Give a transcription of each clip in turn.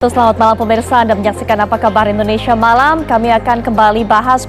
Selamat malam pemirsa, Anda menyaksikan Apa Kabar Indonesia Malam. Kami akan kembali bahas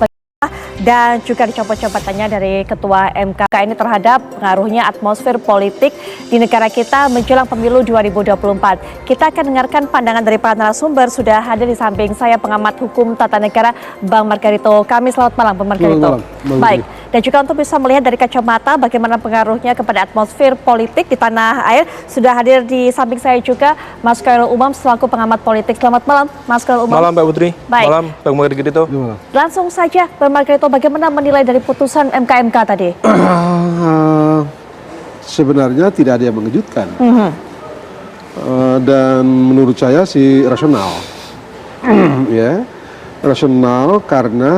dan juga dicopot-copotannya dari Ketua MK ini terhadap pengaruhnya atmosfer politik di negara kita menjelang pemilu 2024. Kita akan dengarkan pandangan dari para narasumber. Sudah hadir di samping saya pengamat hukum tata negara Bang Margarito. Selamat malam Bang Margarito. Baik, dan juga untuk bisa melihat dari kacamata bagaimana pengaruhnya kepada atmosfer politik di tanah air, sudah hadir di samping saya juga Mas Khairul Umam selaku pengamat politik. Selamat malam Mas Khairul Umam. Malam Mbak Putri. Baik. Malam Bang Margarito. Langsung saja Bang Margarito, bagaimana menilai dari putusan MK tadi? Sebenarnya tidak ada yang mengejutkan. Dan menurut saya sih rasional. Ya, rasional karena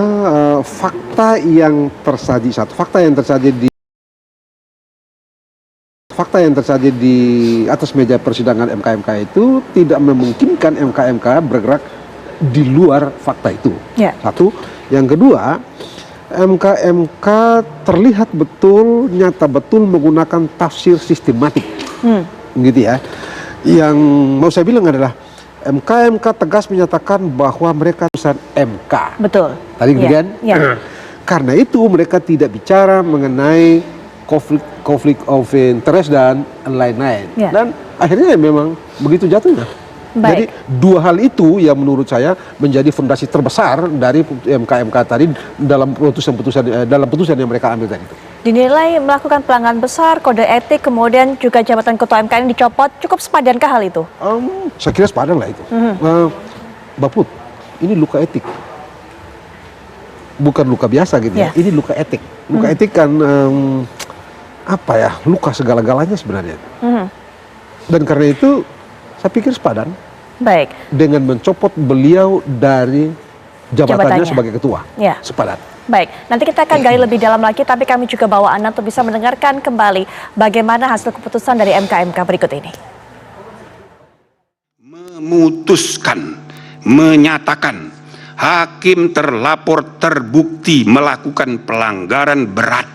fakta yang tersaji di atas meja persidangan MK itu tidak memungkinkan MK bergerak di luar fakta itu. Satu, yang kedua, MK terlihat betul, nyata betul menggunakan tafsir sistematik, gitu ya. Yang mau saya bilang adalah MK tegas menyatakan bahwa mereka putusan MK. Betul. Tadi kemudian, karena itu mereka tidak bicara mengenai konflik of interest dan lain-lain. Dan akhirnya memang begitu jatuhnya. Jadi dua hal itu yang menurut saya menjadi fondasi terbesar dari MK tadi dalam putusan yang mereka ambil tadi itu. Dinilai melakukan pelanggaran besar kode etik, kemudian juga jabatan ketua MK ini dicopot. Cukup sepadankah hal itu? Saya kira sepadan lah itu. Mbak Put, ini luka etik, bukan luka biasa gitu ya. Ini luka etik. Luka etik kan luka segala-galanya sebenarnya. Dan karena itu saya pikir sepadan. Baik. Dengan mencopot beliau dari jabatannya sebagai ketua. Sepadan. Baik, nanti kita akan gali lebih dalam lagi, tapi kami juga bawa Anda untuk bisa mendengarkan kembali bagaimana hasil keputusan dari MK berikut ini. Memutuskan, menyatakan hakim terlapor terbukti melakukan pelanggaran berat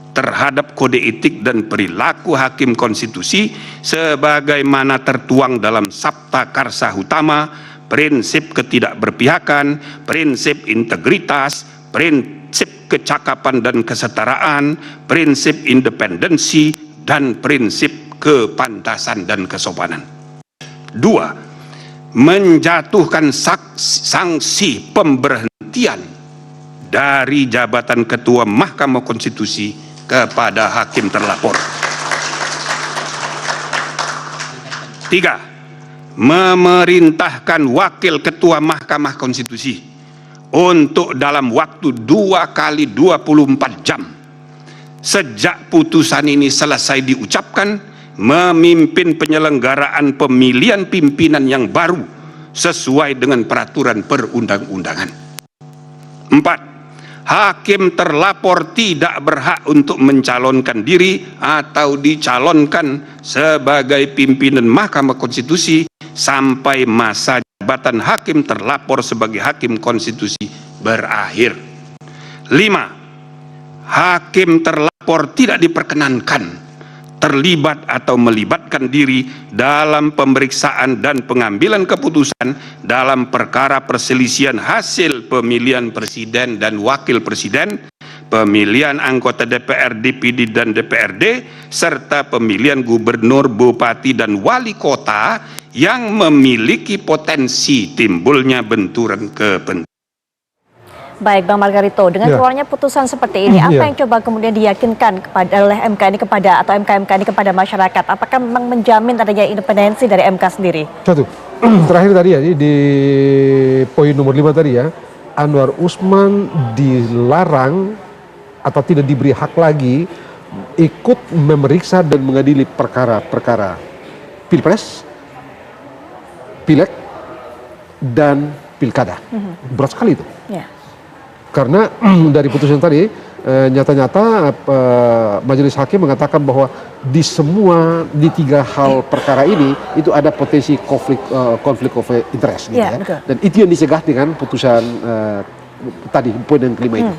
terhadap kode etik dan perilaku hakim konstitusi sebagaimana tertuang dalam Sabta Karsa Utama, prinsip ketidakberpihakan, prinsip integritas, prinsip kecakapan dan kesetaraan, prinsip independensi, dan prinsip kepantasan dan kesopanan. 2. Menjatuhkan sanksi pemberhentian dari jabatan Ketua Mahkamah Konstitusi kepada hakim terlapor. 3. Memerintahkan Wakil Ketua Mahkamah Konstitusi untuk dalam waktu 2 kali 24 jam sejak putusan ini selesai diucapkan memimpin penyelenggaraan pemilihan pimpinan yang baru sesuai dengan peraturan perundang-undangan. 4. Hakim terlapor tidak berhak untuk mencalonkan diri atau dicalonkan sebagai pimpinan Mahkamah Konstitusi sampai masa jabatan hakim terlapor sebagai hakim konstitusi berakhir. 5. Hakim terlapor tidak diperkenankan terlibat atau melibatkan diri dalam pemeriksaan dan pengambilan keputusan dalam perkara perselisihan hasil pemilihan presiden dan wakil presiden, pemilian anggota DPR, DPD, dan DPRD, serta pemilihan gubernur, bupati, dan wali kota yang memiliki potensi timbulnya benturan kepentingan. Baik Bang Margarito, dengan keluarnya putusan seperti ini, apa yang coba kemudian diyakinkan oleh MK ini kepada atau MK ini kepada masyarakat? Apakah memang menjamin adanya independensi dari MK sendiri? Satu, terakhir tadi ya, di poin nomor 5 tadi ya, Anwar Usman dilarang atau tidak diberi hak lagi ikut memeriksa dan mengadili perkara-perkara Pilpres, Pileg, dan Pilkada. Berat sekali itu. Karena dari putusan tadi nyata-nyata majelis hakim mengatakan bahwa di 3 hal perkara ini itu ada potensi konflik of interest gitu ya. Dan itu yang disegah dengan putusan tadi poin yang kelima itu.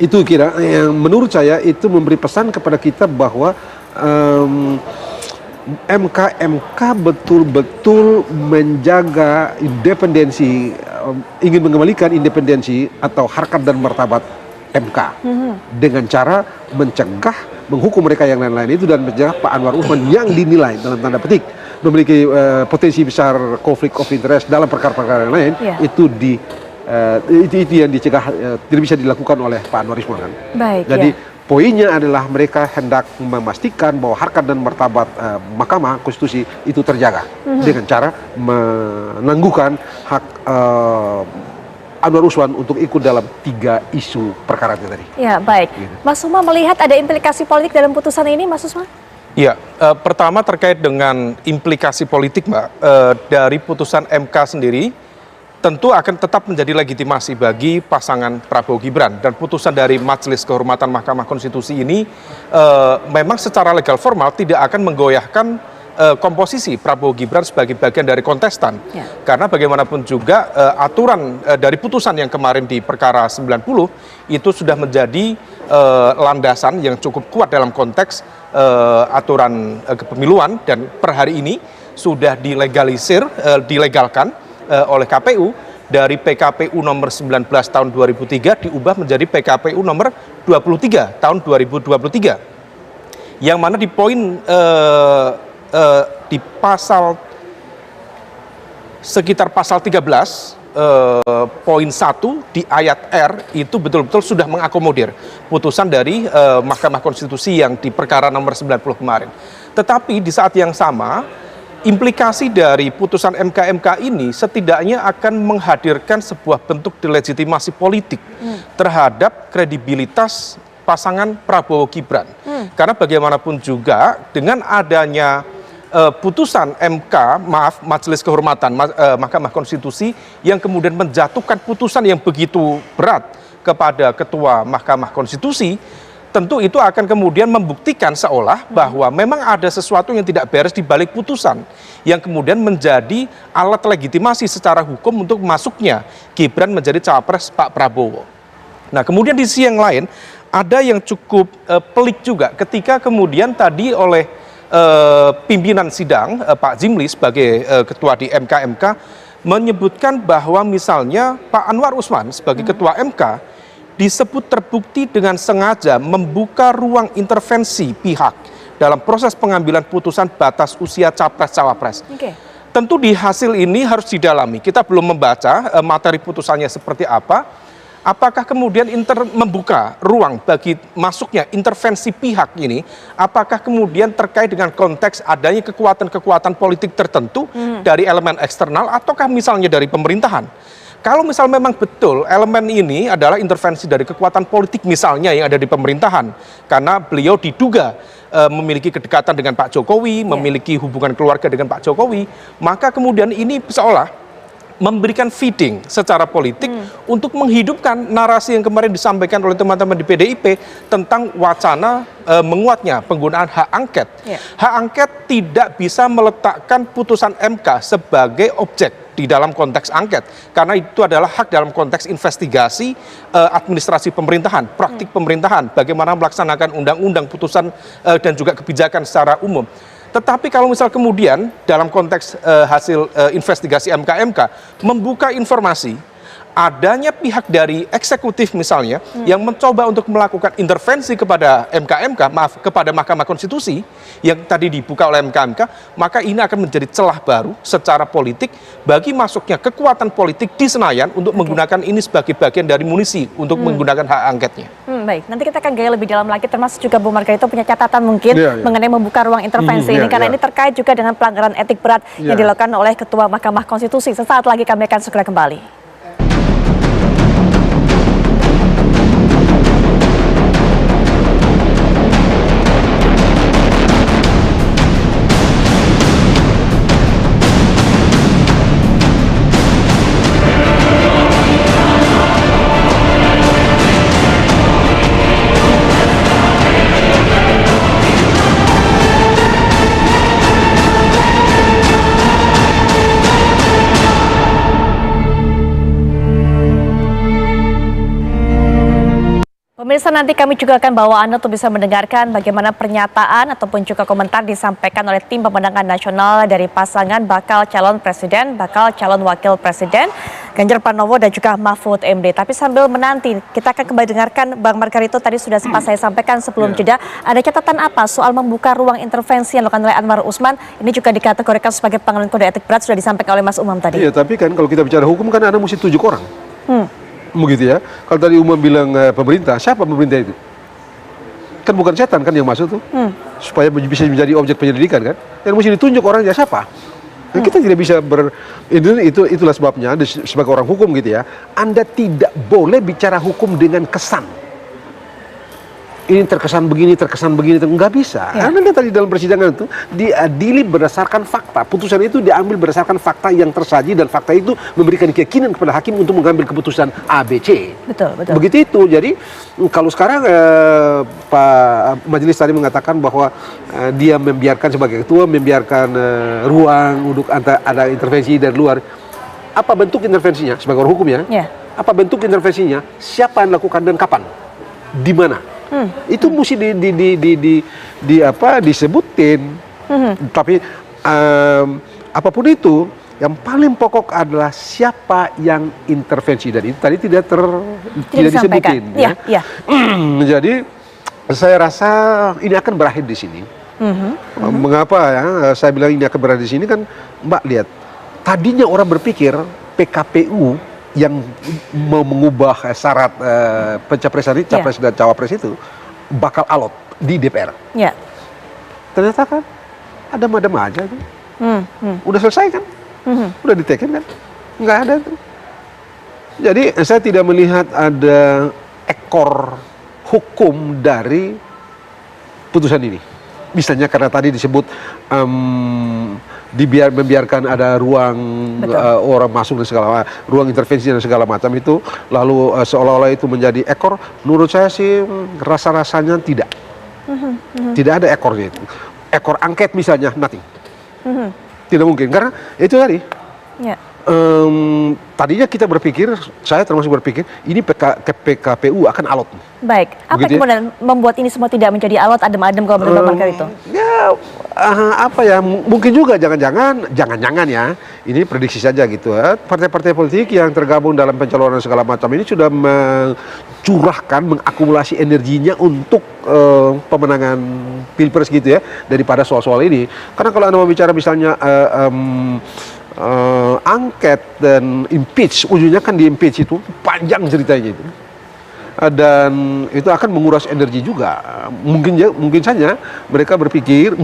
Itu kira yang menurut saya itu memberi pesan kepada kita bahwa MK betul-betul menjaga independensi, ingin mengembalikan independensi atau harkat dan martabat MK dengan cara mencegah, menghukum mereka yang lain-lain itu dan mencegah Pak Anwar Usman yang dinilai dalam tanda petik memiliki potensi besar konflik of interest dalam perkara-perkara yang lain, itu yang dicegah, tidak bisa dilakukan oleh Pak Anwar Usman kan. Baik, jadi poinnya adalah mereka hendak memastikan bahwa harkat dan martabat Mahkamah Konstitusi itu terjaga dengan cara menangguhkan hak Anwar Usman untuk ikut dalam 3 isu perkara tadi. Ya, baik. Gitu. Mas Usman melihat ada implikasi politik dalam putusan ini, Mas Usman? Ya, pertama terkait dengan implikasi politik, Mbak, dari putusan MK sendiri, tentu akan tetap menjadi legitimasi bagi pasangan Prabowo Gibran, dan putusan dari Majelis Kehormatan Mahkamah Konstitusi ini memang secara legal formal tidak akan menggoyahkan komposisi Prabowo Gibran sebagai bagian dari kontestan, karena bagaimanapun juga aturan dari putusan yang kemarin di perkara 90 itu sudah menjadi landasan yang cukup kuat dalam konteks aturan kepemiluan, dan per hari ini sudah dilegalkan oleh KPU dari PKPU nomor 19 tahun 2003 diubah menjadi PKPU nomor 23 tahun 2023, yang mana di poin di pasal sekitar pasal 13 poin 1 di ayat R itu betul-betul sudah mengakomodir putusan dari Mahkamah Konstitusi yang di perkara nomor 90 kemarin. Tetapi di saat yang sama, implikasi dari putusan MK ini setidaknya akan menghadirkan sebuah bentuk delegitimasi politik terhadap kredibilitas pasangan Prabowo Gibran. Karena bagaimanapun juga dengan adanya putusan Majelis Kehormatan Mahkamah Konstitusi yang kemudian menjatuhkan putusan yang begitu berat kepada Ketua Mahkamah Konstitusi, tentu itu akan kemudian membuktikan seolah bahwa memang ada sesuatu yang tidak beres di balik putusan yang kemudian menjadi alat legitimasi secara hukum untuk masuknya Gibran menjadi cawapres Pak Prabowo. Nah, kemudian di sisi yang lain ada yang cukup pelik juga ketika kemudian tadi oleh pimpinan sidang Pak Zimli sebagai ketua di MK menyebutkan bahwa misalnya Pak Anwar Usman sebagai ketua MK disebut terbukti dengan sengaja membuka ruang intervensi pihak dalam proses pengambilan putusan batas usia capres-cawapres. Tentu di hasil ini harus didalami. Kita belum membaca materi putusannya seperti apa. Apakah kemudian membuka ruang bagi masuknya intervensi pihak ini, apakah kemudian terkait dengan konteks adanya kekuatan-kekuatan politik tertentu dari elemen eksternal ataukah misalnya dari pemerintahan? Kalau misal memang betul elemen ini adalah intervensi dari kekuatan politik misalnya yang ada di pemerintahan, karena beliau diduga memiliki kedekatan dengan Pak Jokowi, memiliki hubungan keluarga dengan Pak Jokowi, maka kemudian ini seolah memberikan feeding secara politik untuk menghidupkan narasi yang kemarin disampaikan oleh teman-teman di PDIP tentang wacana menguatnya penggunaan hak angket. Hak angket tidak bisa meletakkan putusan MK sebagai objek di dalam konteks angket, karena itu adalah hak dalam konteks investigasi administrasi pemerintahan, praktik pemerintahan, bagaimana melaksanakan undang-undang, putusan dan juga kebijakan secara umum. Tetapi kalau misal kemudian dalam konteks hasil investigasi MK membuka informasi adanya pihak dari eksekutif misalnya yang mencoba untuk melakukan intervensi kepada kepada Mahkamah Konstitusi yang tadi dibuka oleh MK, maka ini akan menjadi celah baru secara politik bagi masuknya kekuatan politik di Senayan untuk menggunakan ini sebagai bagian dari munisi untuk menggunakan hak angketnya. Baik, nanti kita akan gaya lebih dalam lagi, termasuk juga Bu Margarito punya catatan mungkin mengenai membuka ruang intervensi ini, karena ini terkait juga dengan pelanggaran etik berat yang dilakukan oleh Ketua Mahkamah Konstitusi. Sesaat lagi kami akan segera kembali. Pemirsa, nanti kami juga akan bawa Anda untuk bisa mendengarkan bagaimana pernyataan ataupun juga komentar disampaikan oleh tim pemenangan nasional dari pasangan bakal calon presiden, bakal calon wakil presiden, Ganjar Pranowo dan juga Mahfud MD. Tapi sambil menanti, kita akan kembali dengarkan Bang Margarito tadi sudah sempat saya sampaikan sebelum jeda. Ada catatan apa soal membuka ruang intervensi yang dilakukan oleh Anwar Usman? Ini juga dikategorikan sebagai pelanggaran kode etik berat, sudah disampaikan oleh Mas Umam tadi. Iya, tapi kan kalau kita bicara hukum kan ada mesti 7 orang. Begitu ya. Kalau tadi Umam bilang pemerintah, siapa pemerintah itu? Kan bukan setan kan yang masuk tuh. Supaya bisa menjadi objek penyelidikan kan. Yang mesti ditunjuk orangnya siapa? Dan kita tidak bisa itulah sebabnya sebagai orang hukum gitu ya. Anda tidak boleh bicara hukum dengan kesan. Ini terkesan begini, nggak bisa. Ya. Karena tadi dalam persidangan itu diadili berdasarkan fakta. Putusan itu diambil berdasarkan fakta yang tersaji dan fakta itu memberikan keyakinan kepada hakim untuk mengambil keputusan ABC. Betul. Begitu itu. Jadi kalau sekarang Pak Majelis tadi mengatakan bahwa dia membiarkan sebagai ketua membiarkan ruang untuk ada intervensi dari luar. Apa bentuk intervensinya sebagai orang hukum ya? Ya. Apa bentuk intervensinya? Siapa yang lakukan dan kapan? Di mana? Itu mesti disebutin. Tapi apapun itu, yang paling pokok adalah siapa yang intervensi, dan itu tadi tidak disebutin. Ya. Jadi saya rasa ini akan berakhir di sini. Mengapa ya? Saya bilang ini akan berakhir di sini kan, Mbak lihat. Tadinya orang berpikir PKPU yang mau mengubah syarat pencapresan capres dan cawapres itu bakal alot di DPR. Ya. Ternyata kan ada madam aja tuh. Udah selesai kan? Udah diteken kan? Nggak ada tuh. Jadi saya tidak melihat ada ekor hukum dari putusan ini. Misalnya karena tadi disebut membiarkan ada ruang orang masuk dan segala ruang intervensi dan segala macam itu, lalu seolah-olah itu menjadi ekor. Menurut saya sih rasa-rasanya tidak. Tidak ada ekornya itu. Ekor angket misalnya, nothing. Tidak mungkin karena itu tadi. Ya. Tadinya kita berpikir, saya termasuk berpikir ini PKPU akan alot. Baik, apa Begitu yang kemudian membuat ini semua tidak menjadi alot, adem-adem kalau menurut Bang Margarito? Ya, apa ya, mungkin juga jangan-jangan ya, ini prediksi saja gitu ya. Partai-partai politik yang tergabung dalam pencalonan segala macam ini sudah mencurahkan, mengakumulasi energinya untuk pemenangan pilpres gitu ya, daripada soal-soal ini. Karena kalau Anda mau bicara misalnya angket dan impeach, ujungnya kan di impeach itu panjang ceritanya itu, dan itu akan menguras energi juga. Mungkin saja mereka berpikir,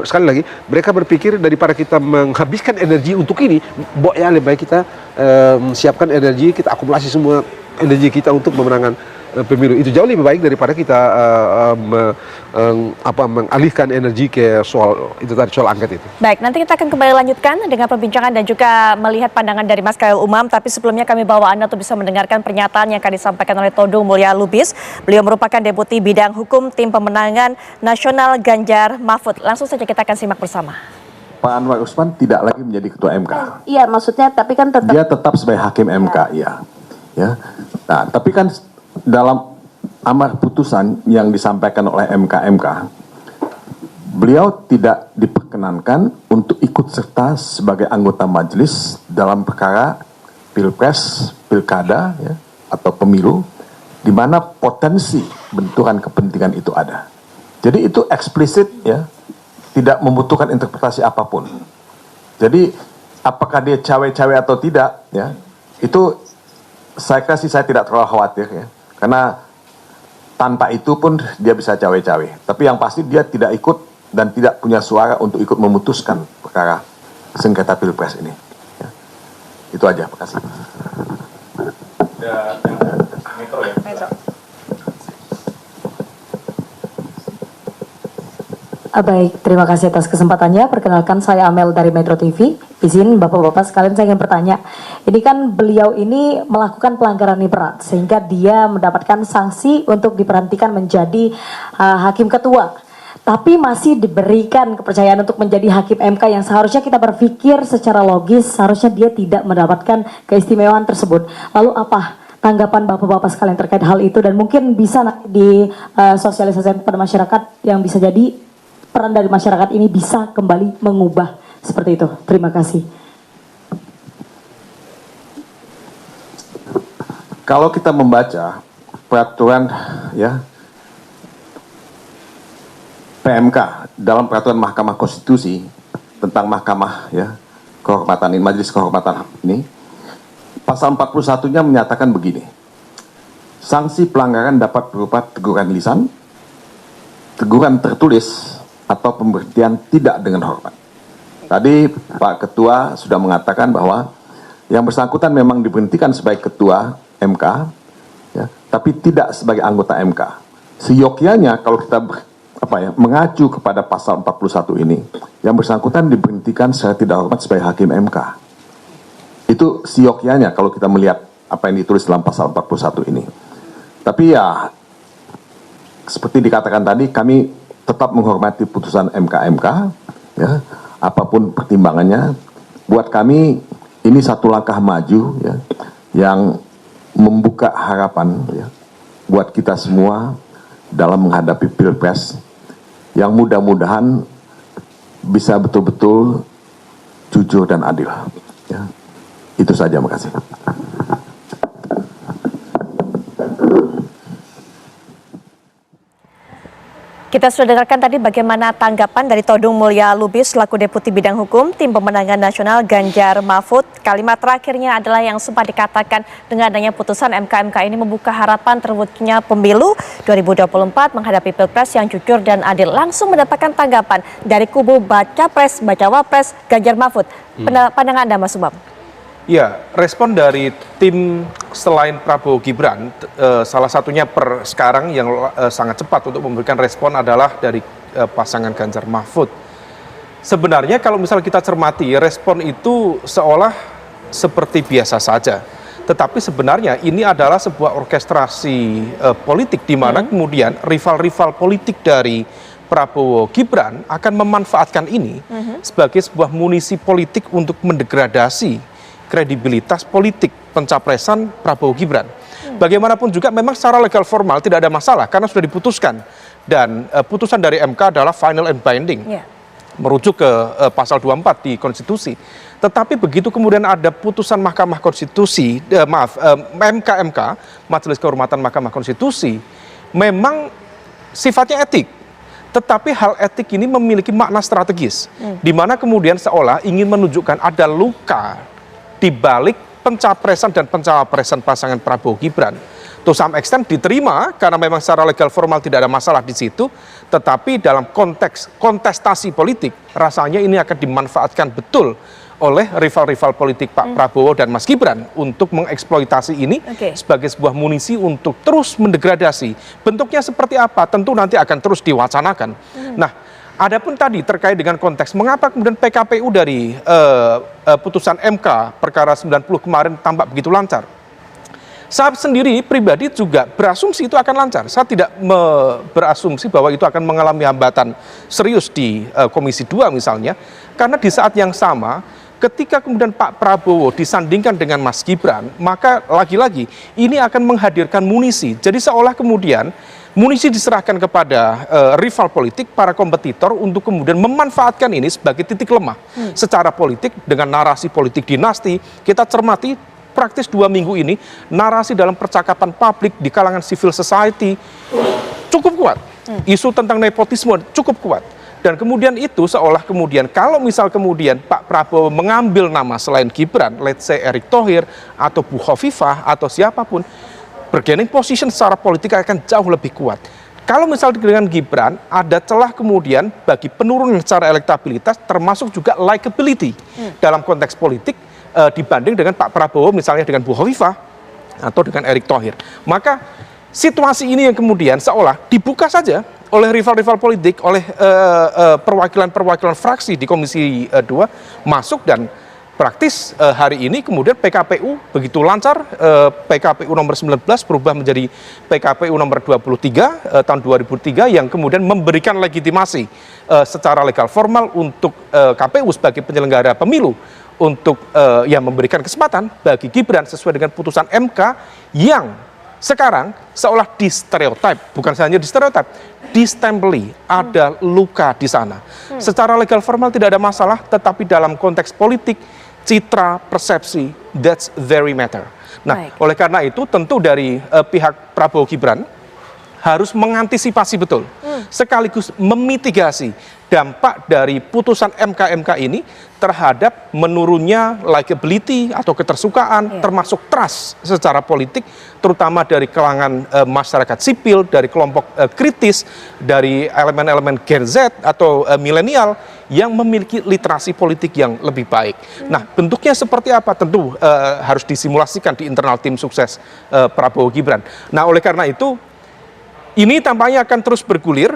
sekali lagi mereka berpikir daripada kita menghabiskan energi untuk ini, ya lebih baik kita siapkan energi, kita akumulasi semua energi kita untuk pemenangan pemilu. Itu jauh lebih baik daripada kita mengalihkan energi ke soal angket itu. Baik, nanti kita akan kembali lanjutkan dengan perbincangan dan juga melihat pandangan dari Mas Khairul Umam. Tapi sebelumnya kami bawa Anda untuk bisa mendengarkan pernyataan yang akan disampaikan oleh Todung Mulya Lubis. Beliau merupakan Deputi Bidang Hukum Tim Pemenangan Nasional Ganjar Mahfud. Langsung saja kita akan simak bersama. Pak Anwar Usman tidak lagi menjadi ketua MK. Iya, maksudnya tapi kan tetap Dia tetap sebagai hakim MK, ya. Nah, tapi kan dalam amar putusan yang disampaikan oleh MK, beliau tidak diperkenankan untuk ikut serta sebagai anggota majelis dalam perkara pilpres, pilkada, ya, atau pemilu, di mana potensi benturan kepentingan itu ada. Jadi itu eksplisit, ya, tidak membutuhkan interpretasi apapun. Jadi apakah dia cawe-cawe atau tidak, ya, itu saya tidak terlalu khawatir, ya, karena tanpa itu pun dia bisa cawe-cawe. Tapi yang pasti dia tidak ikut dan tidak punya suara untuk ikut memutuskan perkara sengketa pilpres ini. Ya. Itu aja, makasih. Baik, terima kasih atas kesempatannya. Perkenalkan, saya Amel dari Metro TV. Izin Bapak-Bapak sekalian, saya ingin bertanya. Ini kan beliau ini melakukan pelanggaran yang berat, sehingga dia mendapatkan sanksi untuk diberhentikan menjadi hakim ketua. Tapi masih diberikan kepercayaan untuk menjadi hakim MK yang seharusnya kita berpikir secara logis, seharusnya dia tidak mendapatkan keistimewaan tersebut. Lalu apa tanggapan bapak-bapak sekalian terkait hal itu, dan mungkin bisa nanti di sosialisasikan kepada masyarakat yang bisa jadi peran dari masyarakat ini bisa kembali mengubah seperti itu. Terima kasih. Kalau kita membaca peraturan ya PMK dalam peraturan Mahkamah Konstitusi tentang Mahkamah ya kehormatan ini, Majelis Kehormatan ini, pasal 41-nya menyatakan begini. Sanksi pelanggaran dapat berupa teguran lisan, teguran tertulis, atau pemberhentian tidak dengan hormat. Tadi Pak Ketua sudah mengatakan bahwa yang bersangkutan memang diberhentikan sebagai Ketua MK, ya, tapi tidak sebagai anggota MK. Seyogyanya kalau kita mengacu kepada pasal 41 ini, yang bersangkutan diberhentikan secara tidak hormat sebagai hakim MK. Itu seyogyanya kalau kita melihat apa yang ditulis dalam pasal 41 ini. Tapi ya, seperti dikatakan tadi, kami tetap menghormati putusan MK-MK, ya, apapun pertimbangannya. Buat kami ini satu langkah maju, ya, yang membuka harapan, ya, buat kita semua dalam menghadapi Pilpres yang mudah-mudahan bisa betul-betul jujur dan adil. Ya. Itu saja, makasih. Kita sudah dengarkan tadi bagaimana tanggapan dari Todung Mulya Lubis selaku Deputi Bidang Hukum Tim Pemenangan Nasional Ganjar Mahfud. Kalimat terakhirnya adalah yang sempat dikatakan dengan adanya putusan MK-MK ini membuka harapan terwujudnya pemilu 2024 menghadapi Pilpres yang jujur dan adil. Langsung mendapatkan tanggapan dari kubu Baca Pres, Bacawa Pres, Ganjar Mahfud. Pandangan Anda, Mas Umam? Ya, respon dari tim selain Prabowo Gibran, salah satunya per sekarang yang sangat cepat untuk memberikan respon adalah dari pasangan Ganjar Mahfud. Sebenarnya kalau misal kita cermati, respon itu seolah seperti biasa saja. Tetapi sebenarnya ini adalah sebuah orkestrasi politik di mana kemudian rival-rival politik dari Prabowo Gibran akan memanfaatkan ini sebagai sebuah munisi politik untuk mendegradasi kredibilitas politik pencapresan Prabowo Gibran. Bagaimanapun juga memang secara legal formal tidak ada masalah karena sudah diputuskan, dan putusan dari MK adalah final and binding, merujuk ke pasal 24 di konstitusi. Tetapi begitu kemudian ada putusan Mahkamah Konstitusi, MK, Majelis Kehormatan Mahkamah Konstitusi, memang sifatnya etik. Tetapi hal etik ini memiliki makna strategis, di mana kemudian seolah ingin menunjukkan ada luka di balik pencapresan dan pencapresan pasangan Prabowo Gibran. To some extent diterima karena memang secara legal formal tidak ada masalah di situ, tetapi dalam konteks kontestasi politik rasanya ini akan dimanfaatkan betul oleh rival-rival politik Pak Prabowo dan Mas Gibran untuk mengeksploitasi ini sebagai sebuah munisi untuk terus mendegradasi. Bentuknya seperti apa tentu nanti akan terus diwacanakan. Nah, adapun tadi terkait dengan konteks mengapa kemudian PKPU dari putusan MK perkara 90 kemarin tampak begitu lancar. Saya sendiri pribadi juga berasumsi itu akan lancar. Saya tidak berasumsi bahwa itu akan mengalami hambatan serius di Komisi 2 misalnya. Karena di saat yang sama ketika kemudian Pak Prabowo disandingkan dengan Mas Gibran, maka lagi-lagi ini akan menghadirkan munisi. Jadi seolah kemudian munisi diserahkan kepada rival politik, para kompetitor untuk kemudian memanfaatkan ini sebagai titik lemah secara politik dengan narasi politik dinasti. Kita cermati praktis 2 minggu ini, narasi dalam percakapan publik di kalangan civil society cukup kuat. Isu tentang nepotisme cukup kuat. Dan kemudian itu seolah kemudian kalau misal kemudian Pak Prabowo mengambil nama selain Gibran, let's say Erick Thohir atau Bu Hovifah atau siapapun, bargaining position secara politik akan jauh lebih kuat. Kalau misal dengan Gibran, ada celah kemudian bagi penurunan secara elektabilitas termasuk juga likability dalam konteks politik dibanding dengan Pak Prabowo misalnya dengan Bu Hovifah atau dengan Erick Thohir. Maka situasi ini yang kemudian seolah dibuka saja oleh rival-rival politik, oleh perwakilan-perwakilan fraksi di Komisi 2 masuk, dan praktis hari ini kemudian PKPU begitu lancar, PKPU nomor 19 berubah menjadi PKPU nomor 23 tahun 2003 yang kemudian memberikan legitimasi secara legal formal untuk KPU sebagai penyelenggara pemilu untuk ya memberikan kesempatan bagi Gibran sesuai dengan putusan MK yang sekarang seolah distereotip, bukan hanya distereotip, distempeli, ada luka di sana. Secara legal formal tidak ada masalah, tetapi dalam konteks politik, citra, persepsi, that's very matter. Nah, oleh karena itu tentu dari pihak Prabowo Gibran harus mengantisipasi betul, sekaligus memitigasi dampak dari putusan MK ini terhadap menurunnya likability atau ketersukaan, termasuk trust secara politik, terutama dari kalangan masyarakat sipil, dari kelompok kritis, dari elemen-elemen Gen Z atau milenial yang memiliki literasi politik yang lebih baik. Nah, bentuknya seperti apa? Tentu harus disimulasikan di internal tim sukses Prabowo Gibran. Nah, oleh karena itu, ini tampaknya akan terus bergulir.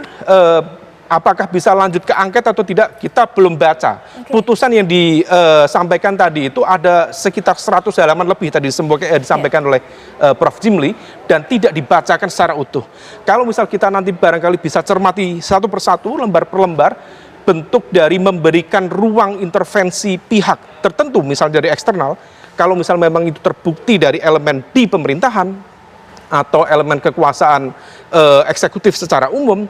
Apakah bisa lanjut ke angket atau tidak, kita belum baca. Putusan yang disampaikan tadi itu ada sekitar 100 halaman lebih tadi disampaikan oleh Prof. Jimli, dan tidak dibacakan secara utuh. Kalau misal kita nanti barangkali bisa cermati satu persatu, lembar per lembar, bentuk dari memberikan ruang intervensi pihak tertentu, misalnya dari eksternal, kalau misal memang itu terbukti dari elemen di pemerintahan, atau elemen kekuasaan eksekutif secara umum,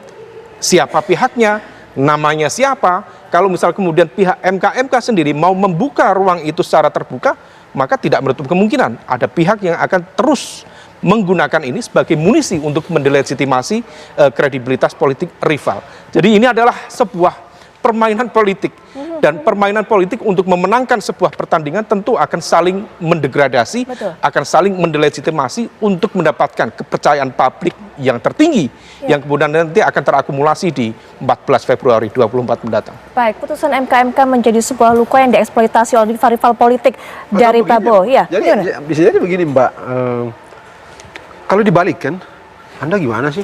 siapa pihaknya, namanya siapa. Kalau misal kemudian pihak MK sendiri mau membuka ruang itu secara terbuka, maka tidak menutup kemungkinan ada pihak yang akan terus menggunakan ini sebagai munisi untuk mendelegitimasi kredibilitas politik rival. Jadi ini adalah sebuah permainan politik, dan permainan politik untuk memenangkan sebuah pertandingan tentu akan saling mendegradasi, akan saling mendelegitimasi untuk mendapatkan kepercayaan publik yang tertinggi, yang kemudian nanti akan terakumulasi di 14 Februari 24 mendatang. Baik, putusan MK menjadi sebuah luka yang dieksploitasi oleh rival politik dari Prabowo. Ya, jadi bisa jadi begini, Mbak. Kalau dibalik kan, Anda gimana sih?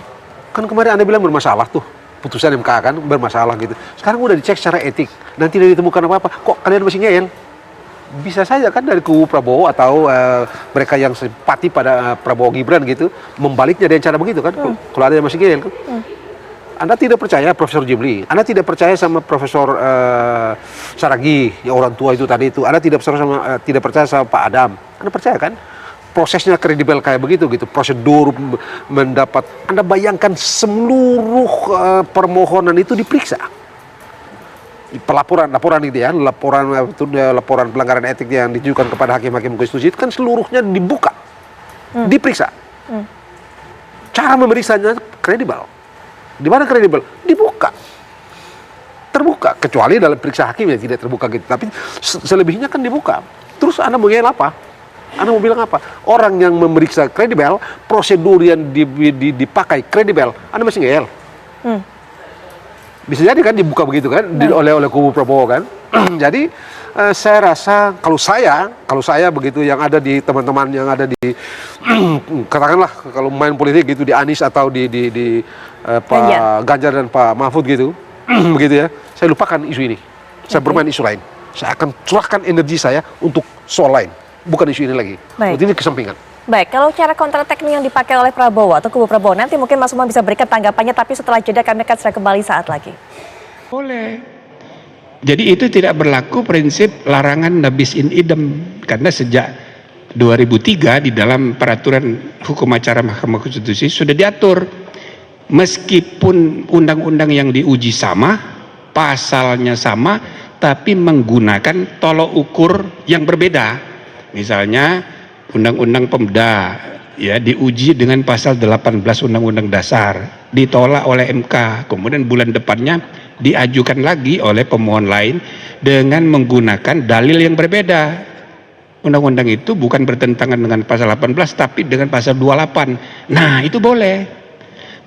Kan kemarin Anda bilang bermasalah tuh. Putusan MK kan bermasalah gitu. Sekarang udah dicek secara etik, dan tidak ditemukan apa-apa. Kok kalian masih ngeyel? Bisa saja kan dari kubu Prabowo atau mereka yang simpati pada Prabowo Gibran gitu, membaliknya dengan cara begitu kan. Kalau ada yang masih ngeyel kan. Anda tidak percaya Profesor Jimli, Anda tidak percaya sama Profesor Saragi, yang orang tua itu tadi itu, Anda tidak percaya sama Pak Adam. Anda percaya kan? Prosesnya kredibel kayak begitu gitu, prosedur mendapat, Anda bayangkan seluruh permohonan itu diperiksa, laporan itu ya, laporan pelanggaran etik yang ditujukan kepada hakim-hakim konstitusi itu kan seluruhnya dibuka, diperiksa. Cara memeriksanya kredibel. Di mana kredibel? Dibuka, terbuka, kecuali dalam periksa hakim yang tidak terbuka gitu, tapi selebihnya kan dibuka. Terus Anda mau ngeyel apa? Anda mau bilang apa? Orang yang memeriksa kredibel, prosedur yang dipakai kredibel, Anda masih ngeyel. Bisa jadi kan dibuka begitu kan, oleh kubu Prabowo kan. Jadi saya rasa kalau saya begitu, yang ada di teman-teman yang ada di katakanlah kalau main politik gitu di Anies atau di Pak Ganjar dan Pak Mahfud gitu, begitu ya, saya lupakan isu ini. Saya bermain isu lain. Saya akan curahkan energi saya untuk soal lain. Bukan isu ini lagi. Ini kesampingan. Baik, kalau cara kontra teknik yang dipakai oleh Prabowo atau kubu Prabowo, nanti mungkin Mas Umam bisa berikan tanggapannya, tapi setelah jeda kami akan segera kembali saat lagi. Boleh. Jadi itu tidak berlaku prinsip larangan nabis in idem, karena sejak 2003 di dalam peraturan hukum acara Mahkamah Konstitusi sudah diatur, meskipun undang-undang yang diuji sama, pasalnya sama, tapi menggunakan tolok ukur yang berbeda. Misalnya Undang-Undang Pemda ya diuji dengan pasal 18 Undang-Undang Dasar, ditolak oleh MK, kemudian bulan depannya diajukan lagi oleh pemohon lain dengan menggunakan dalil yang berbeda. Undang-undang itu bukan bertentangan dengan pasal 18 tapi dengan pasal 28. Nah, itu boleh.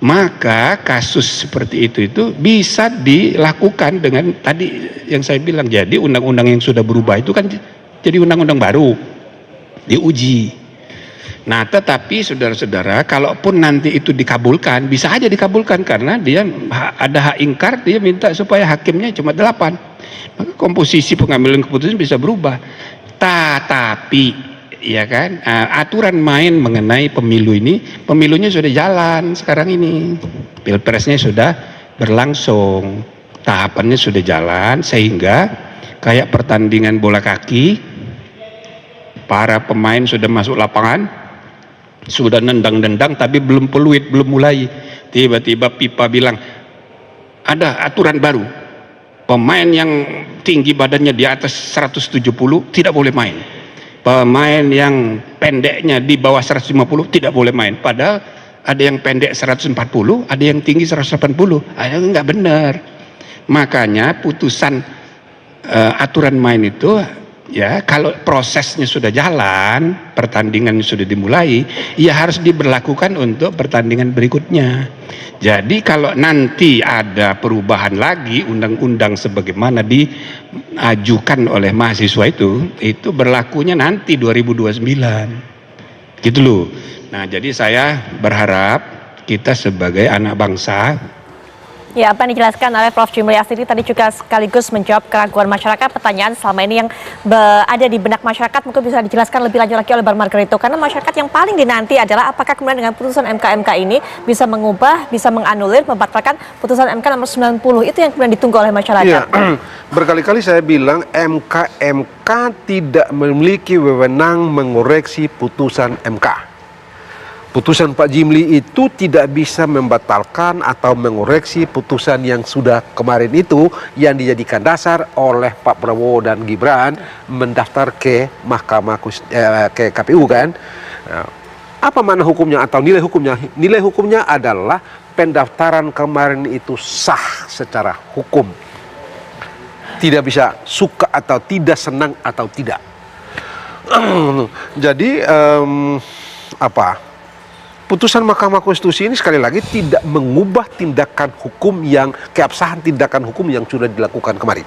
Maka kasus seperti itu bisa dilakukan dengan tadi yang saya bilang. Jadi undang-undang yang sudah berubah itu kan jadi undang-undang baru, diuji. Nah, tetapi saudara-saudara, kalaupun nanti itu dikabulkan, bisa aja dikabulkan karena dia ada hak ingkar, dia minta supaya hakimnya cuma 8. Maka komposisi pengambilan keputusan bisa berubah. Tetapi, ya kan, aturan main mengenai pemilu ini, pemilunya sudah jalan sekarang ini, pilpresnya sudah berlangsung, tahapannya sudah jalan, sehingga kayak pertandingan bola kaki, para pemain sudah masuk lapangan, sudah nendang-nendang tapi belum peluit, belum mulai. Tiba-tiba pipa bilang, ada aturan baru, pemain yang tinggi badannya di atas 170 tidak boleh main, pemain yang pendeknya di bawah 150 tidak boleh main. Padahal ada yang pendek 140, ada yang tinggi 180. Ada nggak benar. Makanya putusan aturan main itu, ya kalau prosesnya sudah jalan, pertandingan sudah dimulai, ya harus diberlakukan untuk pertandingan berikutnya. Jadi kalau nanti ada perubahan lagi undang-undang sebagaimana diajukan oleh mahasiswa itu berlakunya nanti 2029. Gitu loh. Nah, jadi saya berharap kita sebagai anak bangsa. Ya, apa yang dijelaskan oleh Prof. Jimli Asri tadi juga sekaligus menjawab keraguan masyarakat, pertanyaan selama ini yang ada di benak masyarakat, mungkin bisa dijelaskan lebih lanjut lagi oleh Bang Margarito. Karena masyarakat yang paling dinanti adalah apakah kemudian dengan putusan MK ini bisa mengubah, bisa menganulir, membatalkan putusan MK nomor 90. Itu yang kemudian ditunggu oleh masyarakat. Iya, berkali-kali saya bilang MK tidak memiliki wewenang mengoreksi putusan MK. Putusan Pak Jimli itu tidak bisa membatalkan atau mengoreksi putusan yang sudah kemarin itu yang dijadikan dasar oleh Pak Prabowo dan Gibran mendaftar ke ke KPU kan. Apa makna hukumnya atau nilai hukumnya? Nilai hukumnya adalah pendaftaran kemarin itu sah secara hukum. Tidak bisa suka atau tidak, senang atau tidak. Jadi putusan Mahkamah Konstitusi ini sekali lagi tidak mengubah tindakan hukum keabsahan tindakan hukum yang sudah dilakukan kemarin.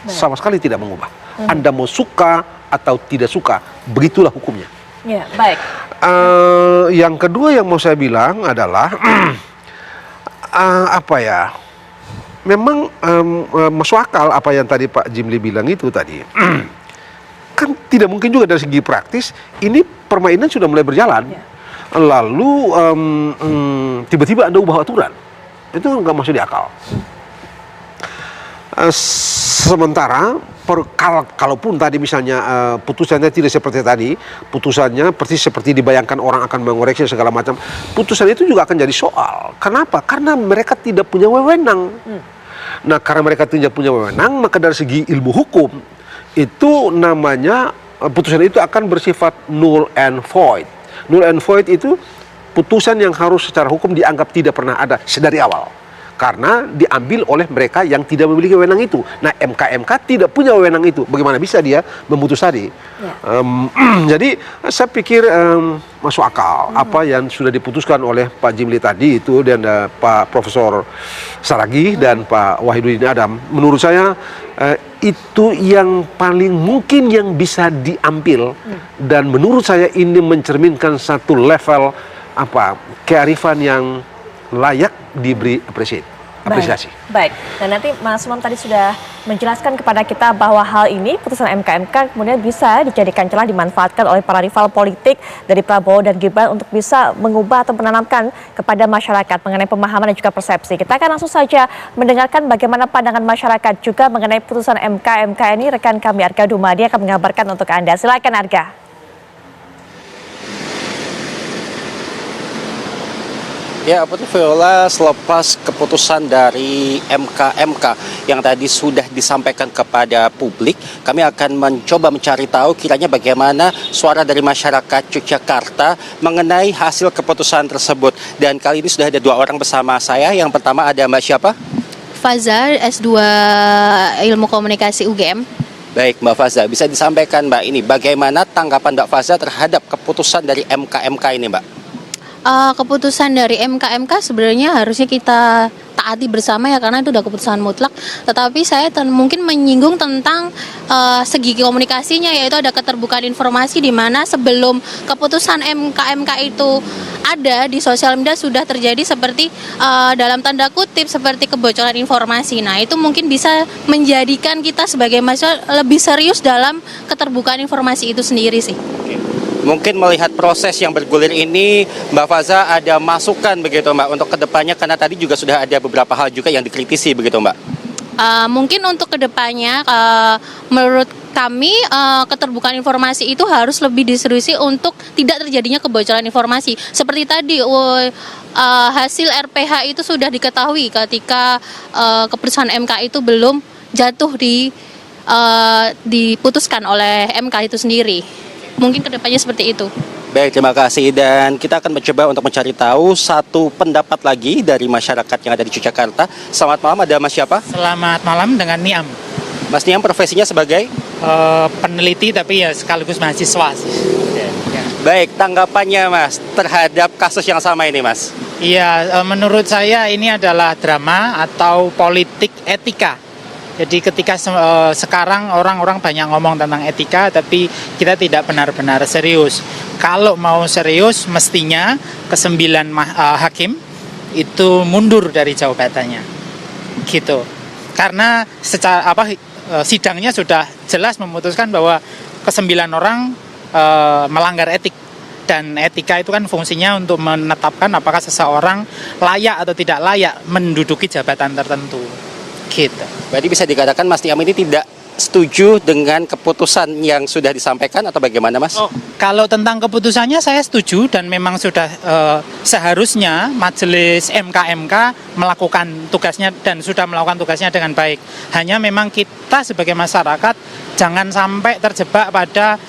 Sama sekali tidak mengubah. Anda mau suka atau tidak suka, begitulah hukumnya. Ya, baik. Yang kedua yang mau saya bilang adalah memang masuk akal apa yang tadi Pak Jimli bilang itu tadi. Kan tidak mungkin juga dari segi praktis ini permainan sudah mulai berjalan. Ya. Lalu tiba-tiba Anda ubah aturan, itu nggak masuk di akal. Sementara kalaupun tadi misalnya putusannya tidak seperti tadi, putusannya persis seperti dibayangkan orang akan mengoreksi segala macam, putusan itu juga akan jadi soal. Kenapa? Karena mereka tidak punya wewenang. Nah, karena mereka tidak punya wewenang, maka dari segi ilmu hukum itu namanya putusan itu akan bersifat null and void. Null and void itu putusan yang harus secara hukum dianggap tidak pernah ada sedari awal. Karena diambil oleh mereka yang tidak memiliki wewenang itu. Nah, MK tidak punya wewenang itu. Bagaimana bisa dia memutus tadi? Ya. Jadi saya pikir masuk akal apa yang sudah diputuskan oleh Pak Jimli tadi itu dan Pak Profesor Saragih dan Pak Wahidudin Adam. Menurut saya itu yang paling mungkin yang bisa diambil dan menurut saya ini mencerminkan satu level kearifan yang layak diberi apresiasi. Baik. Dan nanti Mas Umam tadi sudah menjelaskan kepada kita bahwa hal ini putusan MK kemudian bisa dijadikan celah dimanfaatkan oleh para rival politik dari Prabowo dan Gibran untuk bisa mengubah atau menanamkan kepada masyarakat mengenai pemahaman dan juga persepsi. Kita akan langsung saja mendengarkan bagaimana pandangan masyarakat juga mengenai putusan MK ini. Rekan kami Arga Dumadi akan mengabarkan untuk Anda. Silakan Arga. Ya, Putri Viola, selepas keputusan dari MK yang tadi sudah disampaikan kepada publik, kami akan mencoba mencari tahu kiranya bagaimana suara dari masyarakat Yogyakarta mengenai hasil keputusan tersebut. Dan kali ini sudah ada dua orang bersama saya. Yang pertama ada Mbak siapa? Faza, S2 Ilmu Komunikasi UGM. Baik, Mbak Faza, bisa disampaikan Mbak ini bagaimana tanggapan Mbak Faza terhadap keputusan dari MK ini, Mbak? Keputusan dari MK sebenarnya harusnya kita taati bersama ya, karena itu udah keputusan mutlak. Tetapi saya mungkin menyinggung tentang segi komunikasinya, yaitu ada keterbukaan informasi di mana sebelum keputusan MK itu ada di sosial media sudah terjadi seperti dalam tanda kutip seperti kebocoran informasi. Nah, itu mungkin bisa menjadikan kita sebagai mahasiswa lebih serius dalam keterbukaan informasi itu sendiri sih. Mungkin melihat proses yang bergulir ini, Mbak Faza ada masukan begitu Mbak untuk kedepannya, karena tadi juga sudah ada beberapa hal juga yang dikritisi begitu Mbak. Mungkin untuk kedepannya, menurut kami keterbukaan informasi itu harus lebih diseriusi untuk tidak terjadinya kebocoran informasi. Seperti tadi hasil RPH itu sudah diketahui ketika keputusan MK itu belum jatuh diputuskan oleh MK itu sendiri. Mungkin kedepannya seperti itu. Baik, terima kasih. Dan kita akan mencoba untuk mencari tahu satu pendapat lagi dari masyarakat yang ada di Yogyakarta. Selamat malam, ada Mas siapa? Selamat malam, dengan Niam. Mas Niam profesinya sebagai? Peneliti tapi ya sekaligus mahasiswa. Baik, tanggapannya Mas terhadap kasus yang sama ini Mas? Iya, menurut saya ini adalah drama atau politik etika. Jadi ketika sekarang orang-orang banyak ngomong tentang etika, tapi kita tidak benar-benar serius. Kalau mau serius, mestinya ke-9 hakim itu mundur dari jabatannya, gitu. Karena secara sidangnya sudah jelas memutuskan bahwa ke-9 orang melanggar etik. Dan etika itu kan fungsinya untuk menetapkan apakah seseorang layak atau tidak layak menduduki jabatan tertentu. Gitu. Berarti bisa dikatakan Mas Niam ini tidak setuju dengan keputusan yang sudah disampaikan atau bagaimana Mas? Kalau tentang keputusannya saya setuju dan memang sudah seharusnya majelis MK melakukan tugasnya dan sudah melakukan tugasnya dengan baik. Hanya memang kita sebagai masyarakat jangan sampai terjebak pada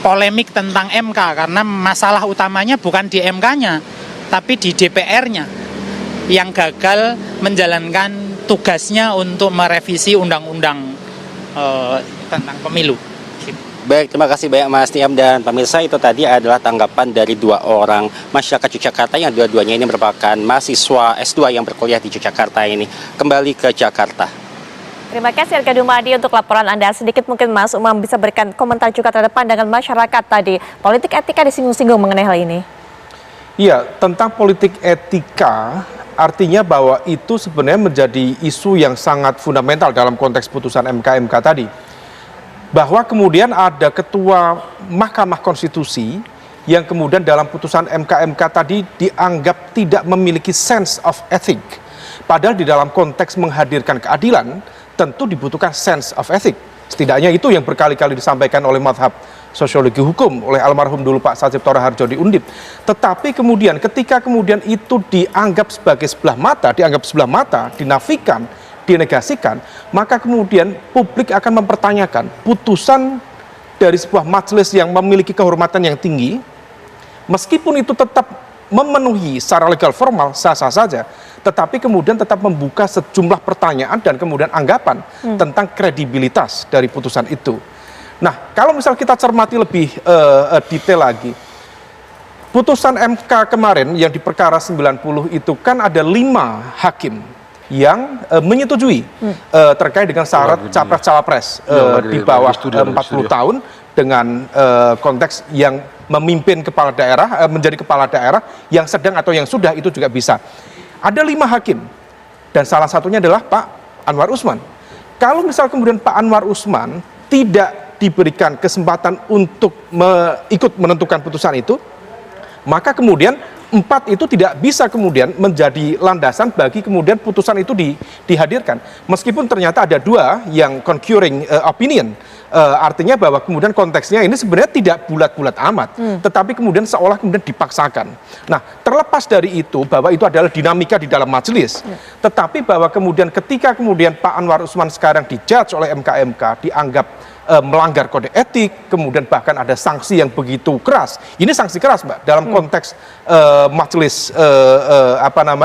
polemik tentang MK karena masalah utamanya bukan di MK-nya tapi di DPR-nya yang gagal menjalankan tugasnya untuk merevisi undang-undang tentang pemilu. Baik, terima kasih banyak Mas Niam. Dan pemirsa, itu tadi adalah tanggapan dari 2 orang masyarakat Yogyakarta yang dua-duanya ini merupakan mahasiswa S2 yang berkuliah di Yogyakarta ini. Kembali ke Jakarta. Terima kasih Arga Dumadi untuk laporan Anda. Sedikit mungkin Mas Umam bisa berikan komentar juga terhadap pandangan masyarakat tadi. Politik etika disinggung-singgung mengenai hal ini. Iya, tentang politik etika, artinya bahwa itu sebenarnya menjadi isu yang sangat fundamental dalam konteks putusan MK tadi. Bahwa kemudian ada ketua Mahkamah Konstitusi yang kemudian dalam putusan MK tadi dianggap tidak memiliki sense of ethics. Padahal di dalam konteks menghadirkan keadilan tentu dibutuhkan sense of ethics. Setidaknya itu yang berkali-kali disampaikan oleh mazhab sosiologi hukum oleh almarhum dulu Pak Sajib Toraharjo di Undip. Tetapi kemudian ketika kemudian itu dianggap sebagai sebelah mata, dinafikan, dinegasikan, maka kemudian publik akan mempertanyakan putusan dari sebuah majelis yang memiliki kehormatan yang tinggi, meskipun itu tetap memenuhi secara legal formal sah-sah saja, tetapi kemudian tetap membuka sejumlah pertanyaan dan kemudian anggapan tentang kredibilitas dari putusan itu. Nah, kalau misal kita cermati lebih detail lagi, putusan MK kemarin yang di perkara 90 itu kan ada 5 hakim yang menyetujui terkait dengan syarat capres-cawapres di bawah 40 tahun dengan konteks yang memimpin kepala daerah, menjadi kepala daerah yang sedang atau yang sudah itu juga bisa. Ada 5 hakim dan salah satunya adalah Pak Anwar Usman. Kalau misal kemudian Pak Anwar Usman tidak diberikan kesempatan untuk ikut menentukan putusan itu, maka kemudian 4 itu tidak bisa kemudian menjadi landasan bagi kemudian putusan itu dihadirkan. Meskipun ternyata ada 2 yang concurring opinion, artinya bahwa kemudian konteksnya ini sebenarnya tidak bulat-bulat amat, tetapi kemudian seolah kemudian dipaksakan. Nah, terlepas dari itu bahwa itu adalah dinamika di dalam majelis, tetapi bahwa kemudian ketika kemudian Pak Anwar Usman sekarang dijudge oleh MK dianggap melanggar kode etik, kemudian bahkan ada sanksi yang begitu keras. Ini sanksi keras, Mbak, dalam konteks majelis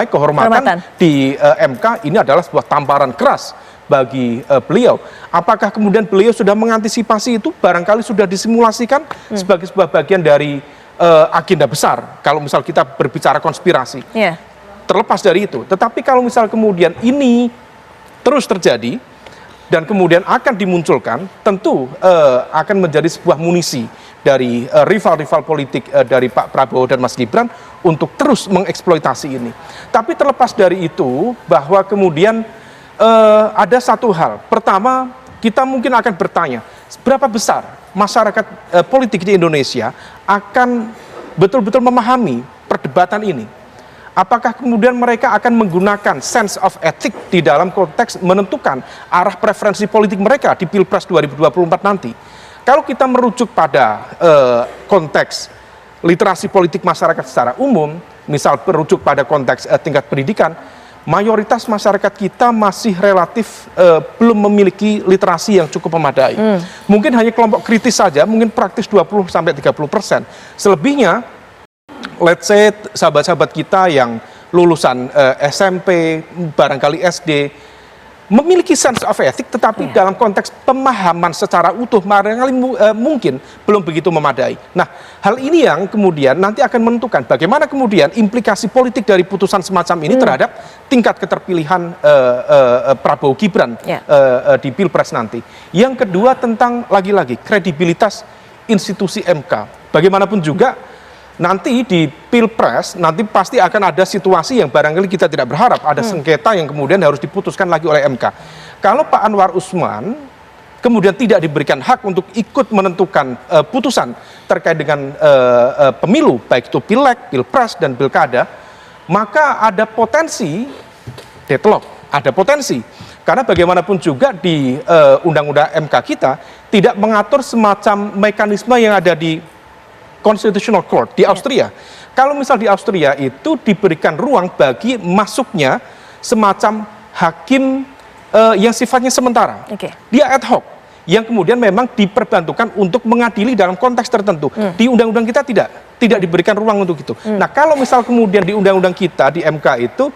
kehormatan di MK ini adalah sebuah tamparan keras bagi beliau. Apakah kemudian beliau sudah mengantisipasi itu? Barangkali sudah disimulasikan sebagai sebuah bagian dari agenda besar. Kalau misal kita berbicara konspirasi, terlepas dari itu. Tetapi kalau misal kemudian ini terus terjadi dan kemudian akan dimunculkan, tentu akan menjadi sebuah munisi dari rival-rival politik dari Pak Prabowo dan Mas Gibran untuk terus mengeksploitasi ini. Tapi terlepas dari itu, bahwa kemudian ada satu hal. Pertama, kita mungkin akan bertanya, seberapa besar masyarakat politik di Indonesia akan betul-betul memahami perdebatan ini. Apakah kemudian mereka akan menggunakan sense of ethic di dalam konteks menentukan arah preferensi politik mereka di Pilpres 2024 nanti? Kalau kita merujuk pada konteks literasi politik masyarakat secara umum, misal merujuk pada konteks tingkat pendidikan, mayoritas masyarakat kita masih relatif belum memiliki literasi yang cukup memadai. Mungkin hanya kelompok kritis saja, mungkin praktis 20-30%. Selebihnya, let's say sahabat-sahabat kita yang lulusan SMP, barangkali SD, memiliki sense of ethic, tetapi dalam konteks pemahaman secara utuh barangkali mungkin belum begitu memadai. Nah, hal ini yang kemudian nanti akan menentukan bagaimana kemudian implikasi politik dari putusan semacam ini terhadap tingkat keterpilihan Prabowo Gibran di Pilpres nanti. Yang kedua tentang lagi-lagi kredibilitas institusi MK. Bagaimanapun juga nanti di Pilpres, nanti pasti akan ada situasi yang barangkali kita tidak berharap, ada sengketa yang kemudian harus diputuskan lagi oleh MK. Kalau Pak Anwar Usman kemudian tidak diberikan hak untuk ikut menentukan putusan terkait dengan pemilu, baik itu Pileg, Pilpres, dan Pilkada, maka ada potensi deadlock, ada potensi. Karena bagaimanapun juga di undang-undang MK kita tidak mengatur semacam mekanisme yang ada di Constitutional Court di Austria. Kalau misal di Austria itu diberikan ruang bagi masuknya semacam hakim yang sifatnya sementara. Dia ad hoc, yang kemudian memang diperbantukan untuk mengadili dalam konteks tertentu. Di undang-undang kita tidak diberikan ruang untuk itu. Nah, kalau misal kemudian di undang-undang kita di MK itu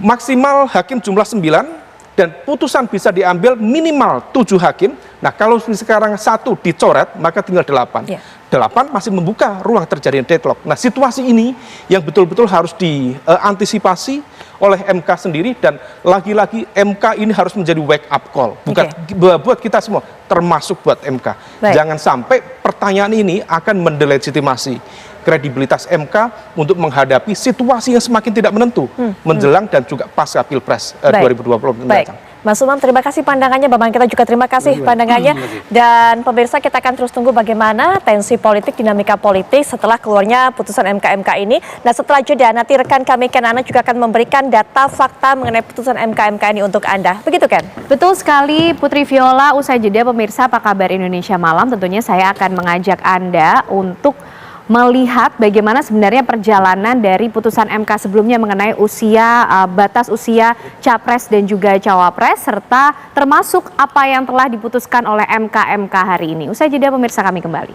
maksimal hakim jumlah 9 dan putusan bisa diambil minimal 7 hakim. Nah, kalau sekarang 1 dicoret, maka tinggal 8. 8 masih membuka ruang terjadinya deadlock. Nah, situasi ini yang betul-betul harus diantisipasi oleh MK sendiri, dan lagi-lagi MK ini harus menjadi wake up call. Bukan buat kita semua, termasuk buat MK. Jangan sampai pertanyaan ini akan mendelegitimasi kredibilitas MK untuk menghadapi situasi yang semakin tidak menentu menjelang dan juga pasca Pilpres 2020 mendatang. Mas Umam, terima kasih pandangannya. Bapak kita juga terima kasih pandangannya. Dan pemirsa, kita akan terus tunggu bagaimana tensi politik, dinamika politik setelah keluarnya putusan MK ini. Nah, setelah jeda, nanti rekan kami Kenana juga akan memberikan data fakta mengenai putusan MK ini untuk Anda. Begitu kan? Betul sekali, Putri Viola. Usai jeda pemirsa, apa kabar Indonesia Malam? Tentunya saya akan mengajak Anda untuk melihat bagaimana sebenarnya perjalanan dari putusan MK sebelumnya mengenai usia, batas usia capres dan juga cawapres, serta termasuk apa yang telah diputuskan oleh MK hari ini. Usai jeda pemirsa, kami kembali.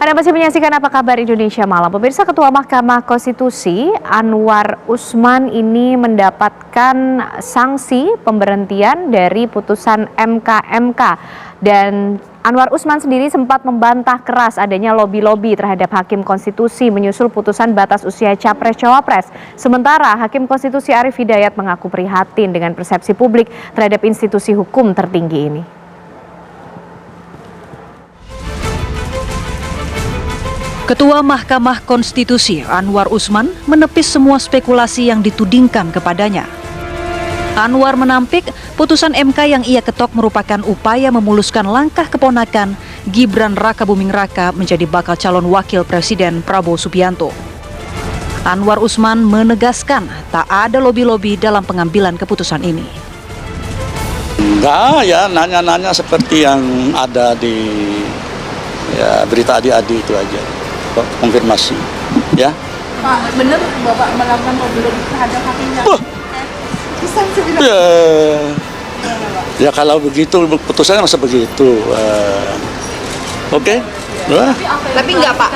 Anda masih menyaksikan Apa Kabar Indonesia Malam. Pemirsa, Ketua Mahkamah Konstitusi Anwar Usman ini mendapatkan sanksi pemberhentian dari putusan MK. Dan Anwar Usman sendiri sempat membantah keras adanya lobi-lobi terhadap Hakim Konstitusi menyusul putusan batas usia capres-cawapres. Sementara Hakim Konstitusi Arief Hidayat mengaku prihatin dengan persepsi publik terhadap institusi hukum tertinggi ini. Ketua Mahkamah Konstitusi Anwar Usman menepis semua spekulasi yang ditudingkan kepadanya. Anwar menampik putusan MK yang ia ketok merupakan upaya memuluskan langkah keponakan Gibran Raka Buming Raka menjadi bakal calon wakil presiden Prabowo Subianto. Anwar Usman menegaskan tak ada lobi-lobi dalam pengambilan keputusan ini. Enggak, ya nanya-nanya seperti yang ada di berita adik-adik itu aja, konfirmasi, ya. Pak, benar Bapak melakukan lobi-lobi terhadap hakimnya? Ya kalau begitu putusannya masa begitu. Oke. Tapi enggak Pak.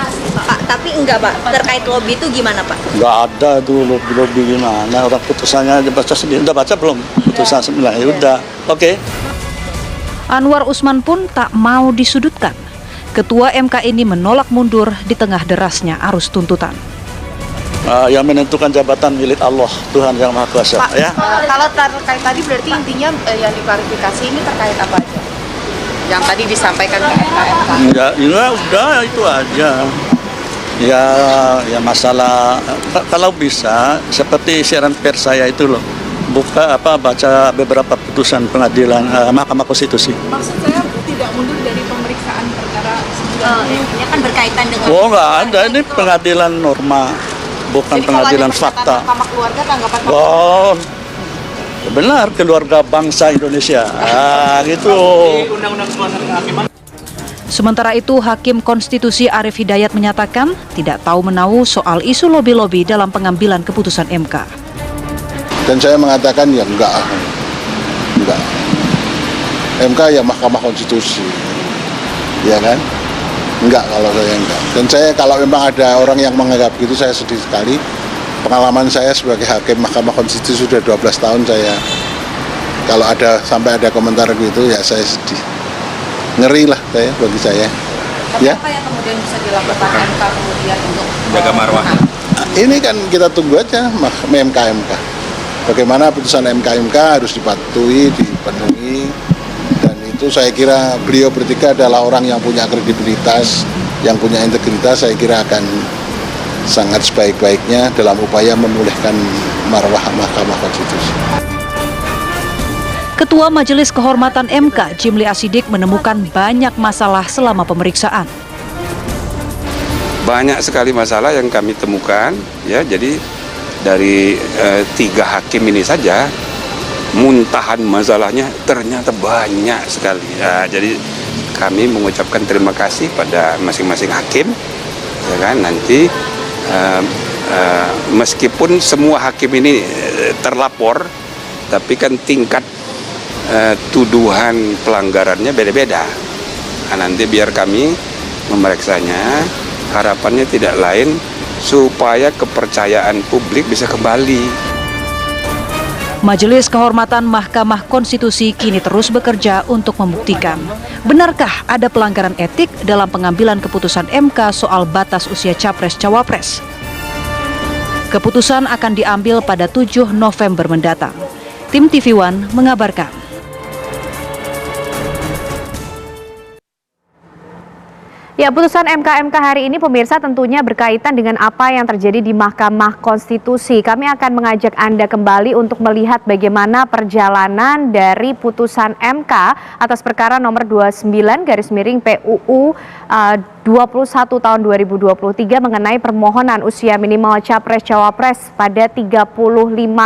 Tapi enggak Pak. Terkait lobi itu gimana Pak? Enggak ada tuh lobi gimana. Orang putusannya dibaca sendiri. Udah baca belum? Putusan 9. Ya udah. Oke. Anwar Usman pun tak mau disudutkan. Ketua MK ini menolak mundur di tengah derasnya arus tuntutan. Yang menentukan jabatan milik Allah, Tuhan Yang Maha Kuasa. Pak, ya. Kalau terkait tadi berarti intinya yang diklarifikasi ini terkait apa aja? Yang tadi disampaikan ke MK. Ya udah itu aja. Ya masalah kalau bisa seperti siaran pers saya itu loh. Baca beberapa putusan pengadilan Mahkamah Konstitusi. Maksud saya tidak mundur dari pemeriksaan perkara sebelumnya. Ini kan berkaitan dengan. Oh nggak ada, ini pengadilan norma. bukan Jadi kalau ada pengadilan pernyataan fakta. Mahkamah Keluarga, tanggapan Oh, benar keluarga bangsa Indonesia. Gitu. Sementara itu, Hakim Konstitusi Arief Hidayat menyatakan tidak tahu menahu soal isu lobi-lobi dalam pengambilan keputusan MK. Dan saya mengatakan ya enggak. MK ya Mahkamah Konstitusi, ya kan? Enggak, kalau saya enggak. Dan saya kalau memang ada orang yang menganggap gitu, saya sedih sekali. Pengalaman saya sebagai hakim Mahkamah Konstitusi sudah 12 tahun saya. Kalau sampai ada komentar gitu ya saya sedih. Ngeri lah saya, bagi saya. Tapi Ya. apa yang kemudian bisa dilakukan MK kemudian untuk Jaga marwah. Ini kan kita tunggu aja MK. Bagaimana putusan MK harus dipatuhi, dipenuhi. Dan itu saya kira beliau bertiga adalah orang yang punya kredibilitas, yang punya integritas, saya kira akan sangat sebaik-baiknya dalam upaya memulihkan marwah Mahkamah Konstitusi. Ketua Majelis Kehormatan MK, Jimli Asidik, menemukan banyak masalah selama pemeriksaan. Banyak sekali masalah yang kami temukan, ya. Jadi dari 3 hakim ini saja, muntahan masalahnya ternyata banyak sekali. Ya, jadi kami mengucapkan terima kasih pada masing-masing hakim, ya kan. Nanti meskipun semua hakim ini terlapor, tapi kan tingkat tuduhan pelanggarannya beda-beda. Nah, nanti biar kami memeriksanya, harapannya tidak lain supaya kepercayaan publik bisa kembali. Majelis Kehormatan Mahkamah Konstitusi kini terus bekerja untuk membuktikan benarkah ada pelanggaran etik dalam pengambilan keputusan MK soal batas usia Capres-Cawapres. Keputusan akan diambil pada 7 November mendatang. Tim TV One mengabarkan. Ya, putusan MK hari ini pemirsa tentunya berkaitan dengan apa yang terjadi di Mahkamah Konstitusi. Kami akan mengajak Anda kembali untuk melihat bagaimana perjalanan dari putusan MK atas perkara nomor 29/PUU 21 tahun 2023 mengenai permohonan usia minimal Capres-Cawapres pada 35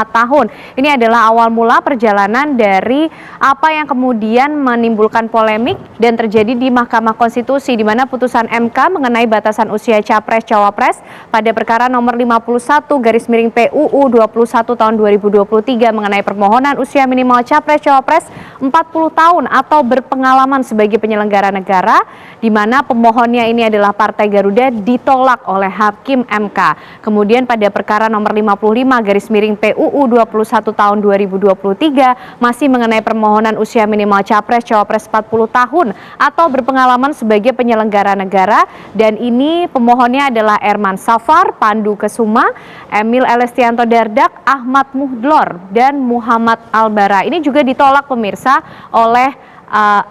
tahun. Ini adalah awal mula perjalanan dari apa yang kemudian menimbulkan polemik dan terjadi di Mahkamah Konstitusi, di mana putusan MK mengenai batasan usia Capres-Cawapres pada perkara nomor 51/PUU 21 tahun 2023 mengenai permohonan usia minimal Capres-Cawapres 40 tahun atau berpengalaman sebagai penyelenggara negara, di mana pemohonnya ini adalah Partai Garuda, ditolak oleh Hakim MK. Kemudian pada perkara nomor 55/PUU 21 tahun 2023 masih mengenai permohonan usia minimal Capres-Cawapres 40 tahun atau berpengalaman sebagai penyelenggara negara, dan ini pemohonnya adalah Erman Safar, Pandu Kesuma, Emil Elestianto Dardak, Ahmad Muhdlor, dan Muhammad Albara. Ini juga ditolak pemirsa oleh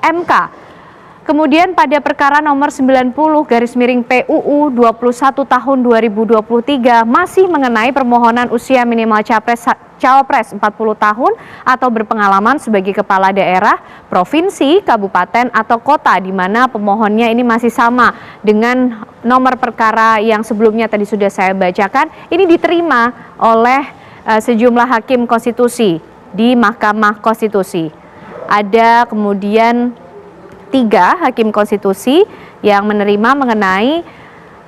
MK. Kemudian pada perkara nomor 90/PUU 21 tahun 2023 masih mengenai permohonan usia minimal Cawapres 40 tahun atau berpengalaman sebagai kepala daerah, provinsi, kabupaten, atau kota, di mana pemohonnya ini masih sama dengan nomor perkara yang sebelumnya tadi sudah saya bacakan. Ini diterima oleh sejumlah hakim konstitusi di Mahkamah Konstitusi. Ada kemudian 3 hakim konstitusi yang menerima mengenai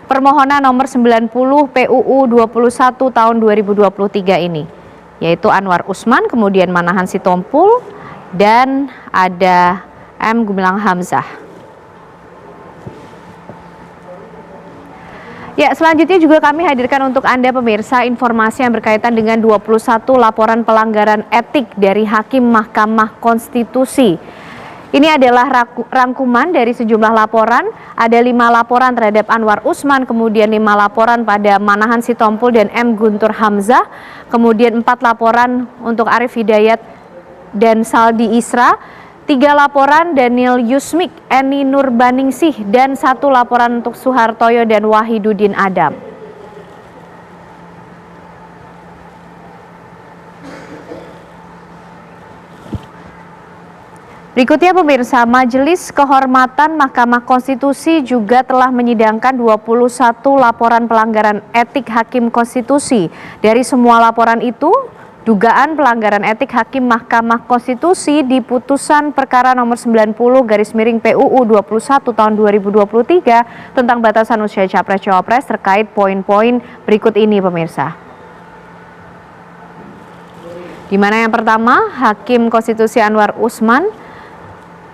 permohonan nomor 90 PUU 21 tahun 2023 ini, yaitu Anwar Usman, kemudian Manahan Sitompul, dan ada M. Gumilang Hamzah. Ya, selanjutnya juga kami hadirkan untuk Anda pemirsa informasi yang berkaitan dengan 21 laporan pelanggaran etik dari Hakim Mahkamah Konstitusi. Ini adalah rangkuman dari sejumlah laporan. Ada 5 laporan terhadap Anwar Usman, kemudian 5 laporan pada Manahan Sitompul dan M. Guntur Hamzah, kemudian 4 laporan untuk Arief Hidayat dan Saldi Isra, 3 laporan Daniel Yusmik, Eni Nurbaningsih, dan 1 laporan untuk Suhartoyo dan Wahidudin Adam. Berikutnya pemirsa, Majelis Kehormatan Mahkamah Konstitusi juga telah menyidangkan 21 laporan pelanggaran etik Hakim Konstitusi. Dari semua laporan itu, dugaan pelanggaran etik Hakim Mahkamah Konstitusi di putusan perkara nomor 90/PUU 21 tahun 2023 tentang batasan usia Capres-Cawapres terkait poin-poin berikut ini pemirsa. Di mana yang pertama, Hakim Konstitusi Anwar Usman,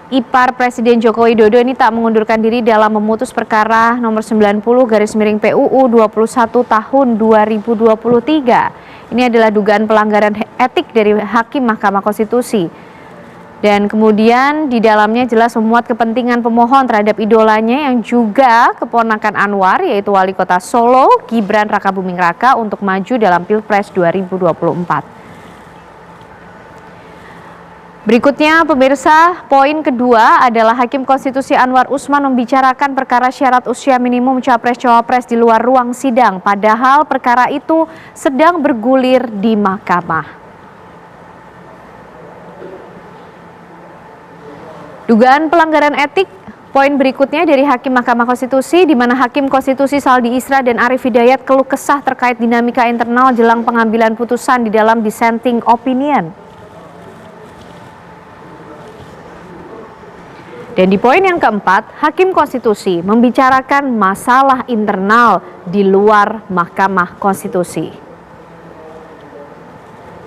ipar Presiden Joko Widodo ini tak mengundurkan diri dalam memutus perkara nomor 90/PUU 21 tahun 2023. Ini adalah dugaan pelanggaran etik dari Hakim Mahkamah Konstitusi. Dan kemudian di dalamnya jelas memuat kepentingan pemohon terhadap idolanya yang juga keponakan Anwar, yaitu Wali Kota Solo, Gibran Rakabuming Raka untuk maju dalam Pilpres 2024. Berikutnya pemirsa, poin kedua adalah Hakim Konstitusi Anwar Usman membicarakan perkara syarat usia minimum Capres-Cawapres di luar ruang sidang, padahal perkara itu sedang bergulir di mahkamah. Dugaan pelanggaran etik, poin berikutnya dari Hakim Mahkamah Konstitusi, di mana Hakim Konstitusi Saldi Isra dan Arif Hidayat keluh kesah terkait dinamika internal jelang pengambilan putusan di dalam dissenting opinion. Dan di poin yang keempat, Hakim Konstitusi membicarakan masalah internal di luar Mahkamah Konstitusi.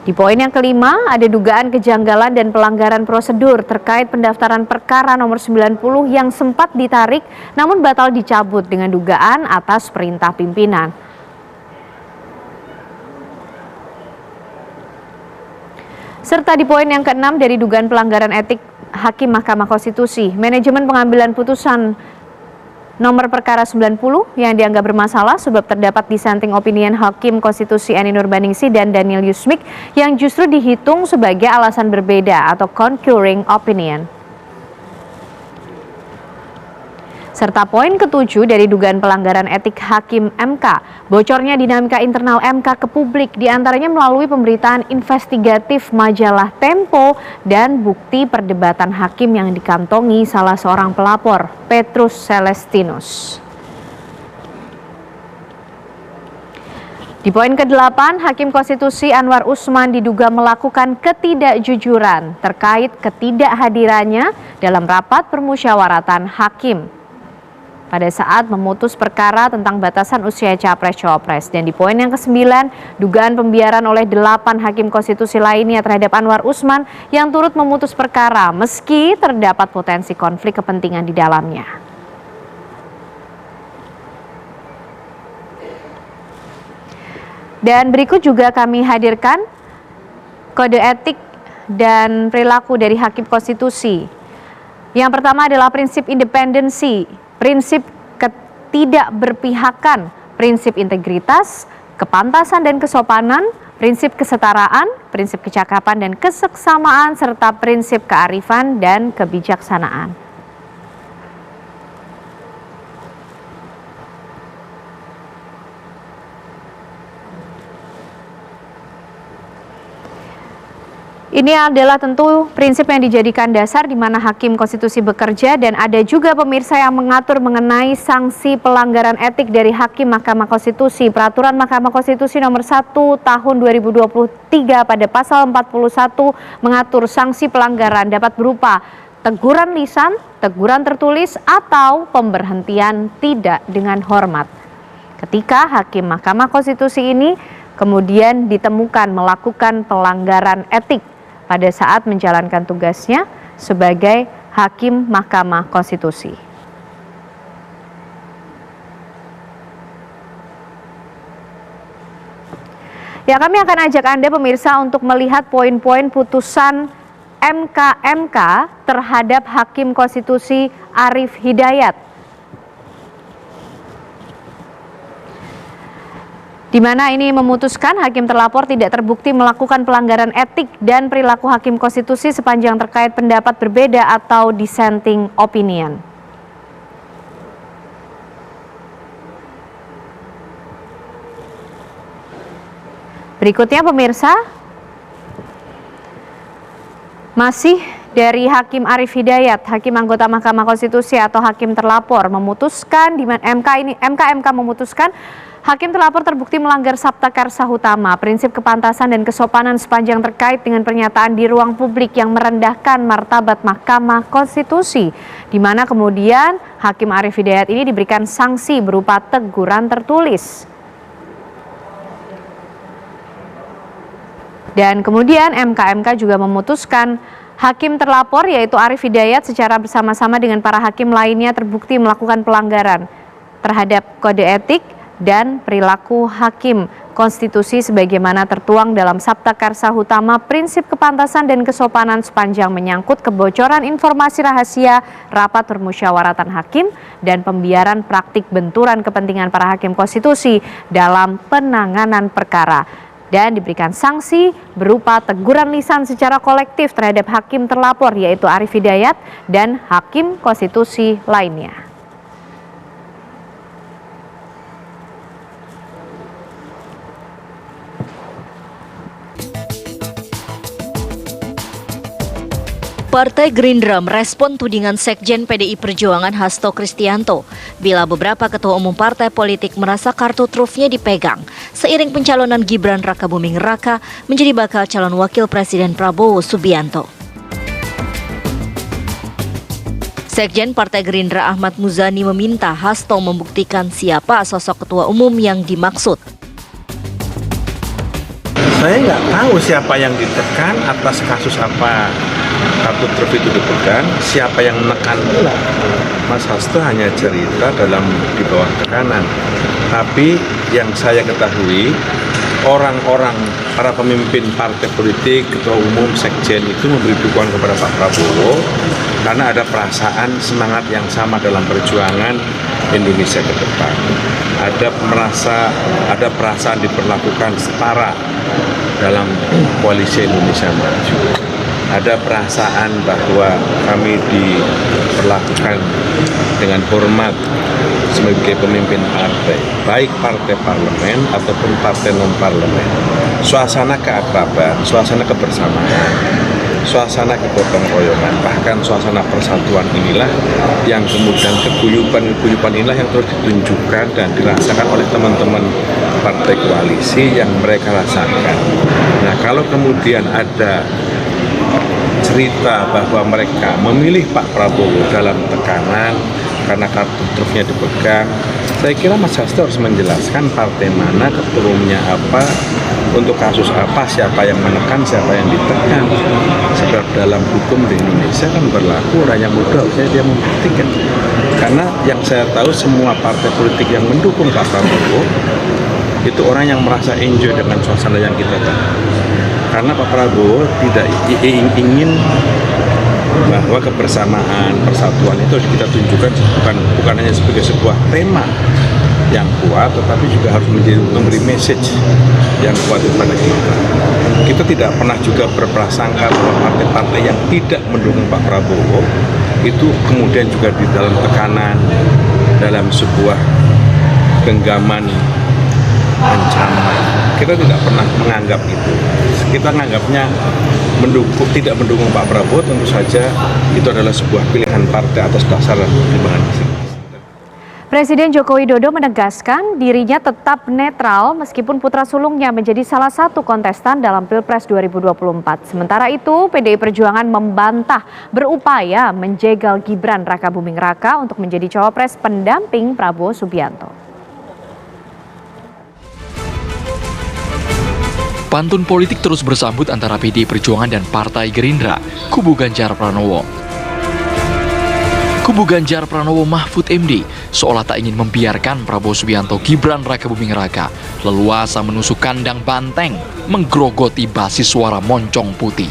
Di poin yang kelima, ada dugaan kejanggalan dan pelanggaran prosedur terkait pendaftaran perkara nomor 90 yang sempat ditarik namun batal dicabut dengan dugaan atas perintah pimpinan. Serta di poin yang keenam dari dugaan pelanggaran etik Hakim Mahkamah Konstitusi, manajemen pengambilan putusan nomor perkara 90 yang dianggap bermasalah sebab terdapat dissenting opinion Hakim Konstitusi Eni Nurbaningsi dan Daniel Yusmik yang justru dihitung sebagai alasan berbeda atau concurring opinion. Serta poin ketujuh dari dugaan pelanggaran etik Hakim MK, bocornya dinamika internal MK ke publik diantaranya melalui pemberitaan investigatif majalah Tempo dan bukti perdebatan hakim yang dikantongi salah seorang pelapor, Petrus Celestinus. Di poin ke-8, Hakim Konstitusi Anwar Usman diduga melakukan ketidakjujuran terkait ketidakhadirannya dalam rapat permusyawaratan hakim pada saat memutus perkara tentang batasan usia Capres-Cawapres. Dan di poin yang ke-9, dugaan pembiaran oleh 8 Hakim Konstitusi lainnya terhadap Anwar Usman yang turut memutus perkara meski terdapat potensi konflik kepentingan di dalamnya. Dan berikut juga kami hadirkan kode etik dan perilaku dari Hakim Konstitusi. Yang pertama adalah prinsip independensi, prinsip ketidakberpihakan, prinsip integritas, kepantasan dan kesopanan, prinsip kesetaraan, prinsip kecakapan dan keseksamaan, serta prinsip kearifan dan kebijaksanaan. Ini adalah tentu prinsip yang dijadikan dasar di mana Hakim Konstitusi bekerja, dan ada juga pemirsa yang mengatur mengenai sanksi pelanggaran etik dari Hakim Mahkamah Konstitusi. Peraturan Mahkamah Konstitusi nomor 1 tahun 2023 pada pasal 41 mengatur sanksi pelanggaran dapat berupa teguran lisan, teguran tertulis, atau pemberhentian tidak dengan hormat. Ketika Hakim Mahkamah Konstitusi ini kemudian ditemukan melakukan pelanggaran etik pada saat menjalankan tugasnya sebagai Hakim Mahkamah Konstitusi. Ya, kami akan ajak Anda pemirsa untuk melihat poin-poin putusan MK terhadap Hakim Konstitusi Arif Hidayat, di mana ini memutuskan hakim terlapor tidak terbukti melakukan pelanggaran etik dan perilaku Hakim Konstitusi sepanjang terkait pendapat berbeda atau dissenting opinion. Berikutnya pemirsa, masih dari Hakim Arief Hidayat, Hakim anggota Mahkamah Konstitusi atau Hakim terlapor memutuskan di mana MK memutuskan Hakim terlapor terbukti melanggar Sabta Karsa Utama, prinsip kepantasan dan kesopanan sepanjang terkait dengan pernyataan di ruang publik yang merendahkan martabat Mahkamah Konstitusi, di mana kemudian Hakim Arief Hidayat ini diberikan sanksi berupa teguran tertulis. Dan kemudian MK juga memutuskan Hakim terlapor yaitu Arief Hidayat secara bersama-sama dengan para hakim lainnya terbukti melakukan pelanggaran terhadap kode etik dan perilaku hakim konstitusi sebagaimana tertuang dalam Sabta Karsa Utama, prinsip kepantasan dan kesopanan sepanjang menyangkut kebocoran informasi rahasia rapat permusyawaratan hakim dan pembiaran praktik benturan kepentingan para hakim konstitusi dalam penanganan perkara, dan diberikan sanksi berupa teguran lisan secara kolektif terhadap hakim terlapor yaitu Arief Hidayat dan hakim konstitusi lainnya. Partai Gerindra merespon tudingan Sekjen PDI Perjuangan Hasto Kristianto bila beberapa ketua umum partai politik merasa kartu trufnya dipegang seiring pencalonan Gibran Rakabuming Raka menjadi bakal calon wakil Presiden Prabowo Subianto. Sekjen Partai Gerindra Ahmad Muzani meminta Hasto membuktikan siapa sosok ketua umum yang dimaksud. Saya nggak tahu siapa yang ditekan, atas kasus apa kartu truf itu dipegang, siapa yang menekan. Mas Hasto hanya cerita di bawah tekanan. Tapi yang saya ketahui, orang-orang, para pemimpin partai politik, ketua umum, sekjen itu memberi dukungan kepada Pak Prabowo karena ada perasaan semangat yang sama dalam perjuangan Indonesia ke depan. Ada perasaan diperlakukan setara dalam koalisi Indonesia Maju. Ada perasaan bahwa kami diperlakukan dengan hormat sebagai pemimpin partai, baik partai parlemen ataupun partai non-parlemen. Suasana keakraban, suasana kebersamaan, suasana kegotong royongan, bahkan suasana persatuan inilah yang kemudian keguyuban inilah yang terus ditunjukkan dan dirasakan oleh teman-teman partai koalisi yang mereka rasakan. Nah, kalau kemudian ada cerita bahwa mereka memilih Pak Prabowo dalam tekanan karena kartu trufnya dipegang, saya kira Mas Hasto harus menjelaskan partai mana, ketua umumnya apa, untuk kasus apa, siapa yang menekan, siapa yang ditekan. Sebab dalam hukum di Indonesia kan berlaku orang yang bodoh, dia membuktikan. Karena yang saya tahu semua partai politik yang mendukung Pak Prabowo itu orang yang merasa enjoy dengan suasana yang kita tahu. Karena Pak Prabowo tidak ingin bahwa kebersamaan, persatuan itu harus kita tunjukkan bukan hanya sebagai sebuah tema yang kuat, tetapi juga harus memberi message yang kuat kepada kita. Kita tidak pernah juga berprasangka bahwa partai-partai yang tidak mendukung Pak Prabowo itu kemudian juga di dalam tekanan, dalam sebuah genggaman, ancaman. Kita tidak pernah menganggap itu. Kita menganggapnya tidak mendukung Pak Prabowo, tentu saja itu adalah sebuah pilihan partai atas dasar pertimbangan masing-masing. Presiden Joko Widodo menegaskan dirinya tetap netral meskipun putra sulungnya menjadi salah satu kontestan dalam Pilpres 2024. Sementara itu, PDI Perjuangan membantah berupaya menjegal Gibran Rakabuming Raka untuk menjadi cawapres pendamping Prabowo Subianto. Pantun politik terus bersambut antara PDI Perjuangan dan Partai Gerindra, kubu Ganjar Pranowo. Kubu Ganjar Pranowo Mahfud MD seolah tak ingin membiarkan Prabowo Subianto Gibran Rakabuming Raka leluasa menusuk kandang banteng, menggerogoti basis suara moncong putih.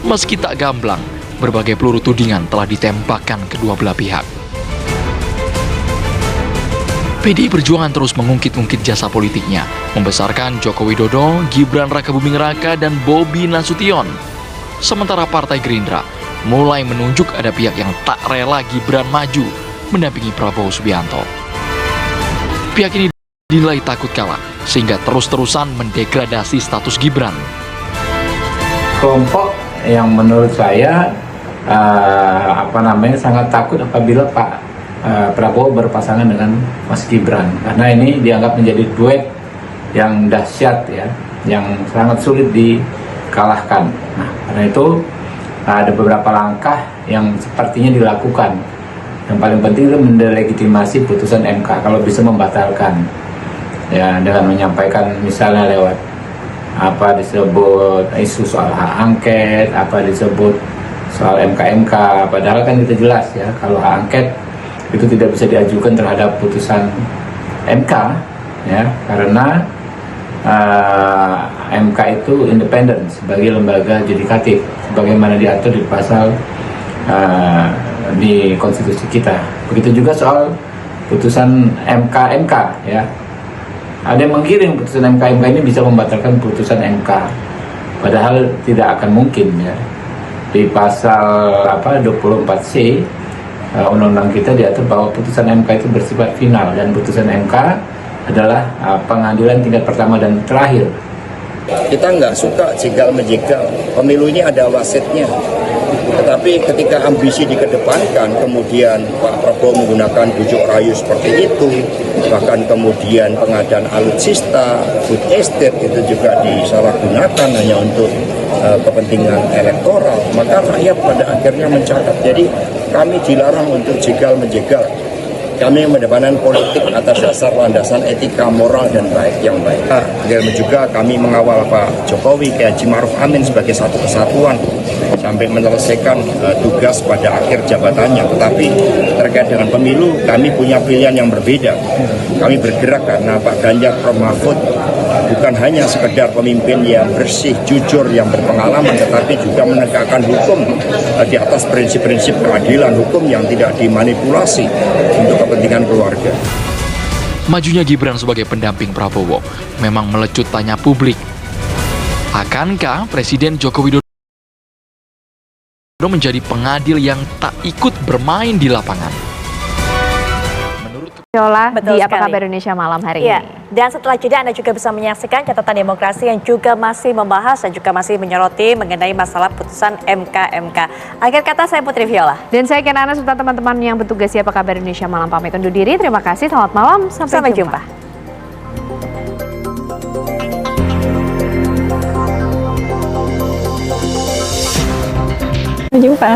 Meski tak gamblang, berbagai peluru tudingan telah ditembakkan kedua belah pihak. PDI Perjuangan terus mengungkit-ungkit jasa politiknya, membesarkan Joko Widodo, Gibran Rakabuming Raka, dan Bobi Nasution. Sementara Partai Gerindra mulai menunjuk ada pihak yang tak rela Gibran maju mendampingi Prabowo Subianto. Pihak ini dinilai takut kalah sehingga terus-terusan mendegradasi status Gibran. Kelompok yang menurut saya sangat takut apabila Pak Prabowo berpasangan dengan Mas Gibran, karena ini dianggap menjadi duet yang dahsyat ya, yang sangat sulit dikalahkan. Nah, karena itu ada beberapa langkah yang sepertinya dilakukan. Yang paling penting itu mendelegitimasi putusan MK, kalau bisa membatalkan ya, dengan menyampaikan misalnya lewat apa disebut isu soal hak angket, apa disebut soal MK, padahal kan itu jelas ya, kalau hak angket itu tidak bisa diajukan terhadap putusan MK ya, karena MK itu independen sebagai lembaga yudikatif sebagaimana diatur di pasal di konstitusi kita. Begitu juga soal putusan MK ya. Ada yang menggiring putusan MK ini bisa membatalkan putusan MK, padahal tidak akan mungkin ya. Di pasal 24C undang-undang kita diatur bahwa putusan MK itu bersifat final, dan putusan MK adalah pengadilan tingkat pertama dan terakhir. Kita nggak suka jegal-menjegal, pemilu ini ada wasitnya. Tetapi ketika ambisi dikedepankan, kemudian Pak Prabowo menggunakan bujuk rayu seperti itu, bahkan kemudian pengadaan alutsista, food estate itu juga disalahgunakan hanya untuk kepentingan elektoral, maka rakyat pada akhirnya mencatat. Jadi kami dilarang untuk jegal-menjegal. Kami mendepankan politik atas dasar landasan etika, moral, dan yang baik. Demikian juga kami mengawal Pak Jokowi, Kiai Haji Ma'ruf Amin sebagai satu kesatuan sampai menyelesaikan tugas pada akhir jabatannya. Tetapi terkait dengan pemilu, kami punya pilihan yang berbeda. Kami bergerak karena Pak Ganjar, Prof Mahfud bukan hanya sekedar pemimpin yang bersih, jujur, yang berpengalaman, tetapi juga menegakkan hukum di atas prinsip-prinsip keadilan hukum yang tidak dimanipulasi untuk kepentingan keluarga. Majunya Gibran sebagai pendamping Prabowo memang melecut tanya publik. Akankah Presiden Joko Widodo menjadi pengadil yang tak ikut bermain di lapangan? Viola, Betul di Apa sekali. Kabar Indonesia malam hari Ya, ini. dan setelah jeda Anda juga bisa menyaksikan catatan demokrasi yang juga masih membahas dan juga masih menyoroti mengenai masalah putusan MK. Akhir kata, saya Putri Viola. Dan saya Kenana serta teman-teman yang bertugas di Apa Kabar Indonesia malam pamit undur diri. Terima kasih, selamat malam, sampai jumpa. Sampai jumpa.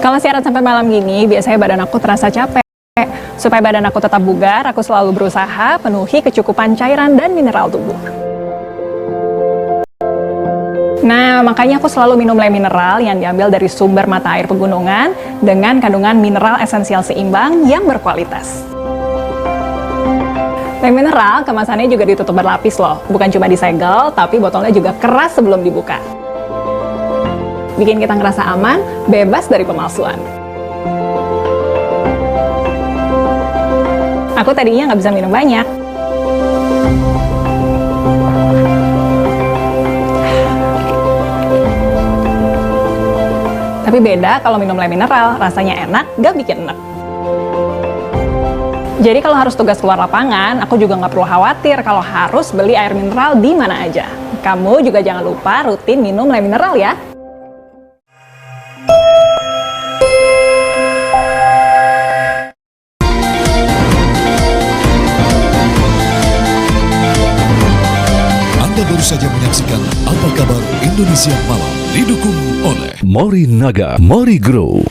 Kalau siaran sampai malam gini, biasanya badan aku terasa capek. Supaya badan aku tetap bugar, aku selalu berusaha penuhi kecukupan cairan dan mineral tubuh. Nah, makanya aku selalu minum Le Mineral yang diambil dari sumber mata air pegunungan dengan kandungan mineral esensial seimbang yang berkualitas. Le Mineral kemasannya juga ditutup berlapis loh, bukan cuma disegel, tapi botolnya juga keras sebelum dibuka. Bikin kita ngerasa aman, bebas dari pemalsuan. Aku tadinya nggak bisa minum banyak. Tapi beda kalau minum Le Mineral, rasanya enak, nggak bikin enak. Jadi kalau harus tugas keluar lapangan, aku juga nggak perlu khawatir kalau harus beli air mineral di mana aja. Kamu juga jangan lupa rutin minum Le Mineral ya. Baru saja menyaksikan Apa Kabar Indonesia Malam, didukung oleh Morinaga, Mori Grow.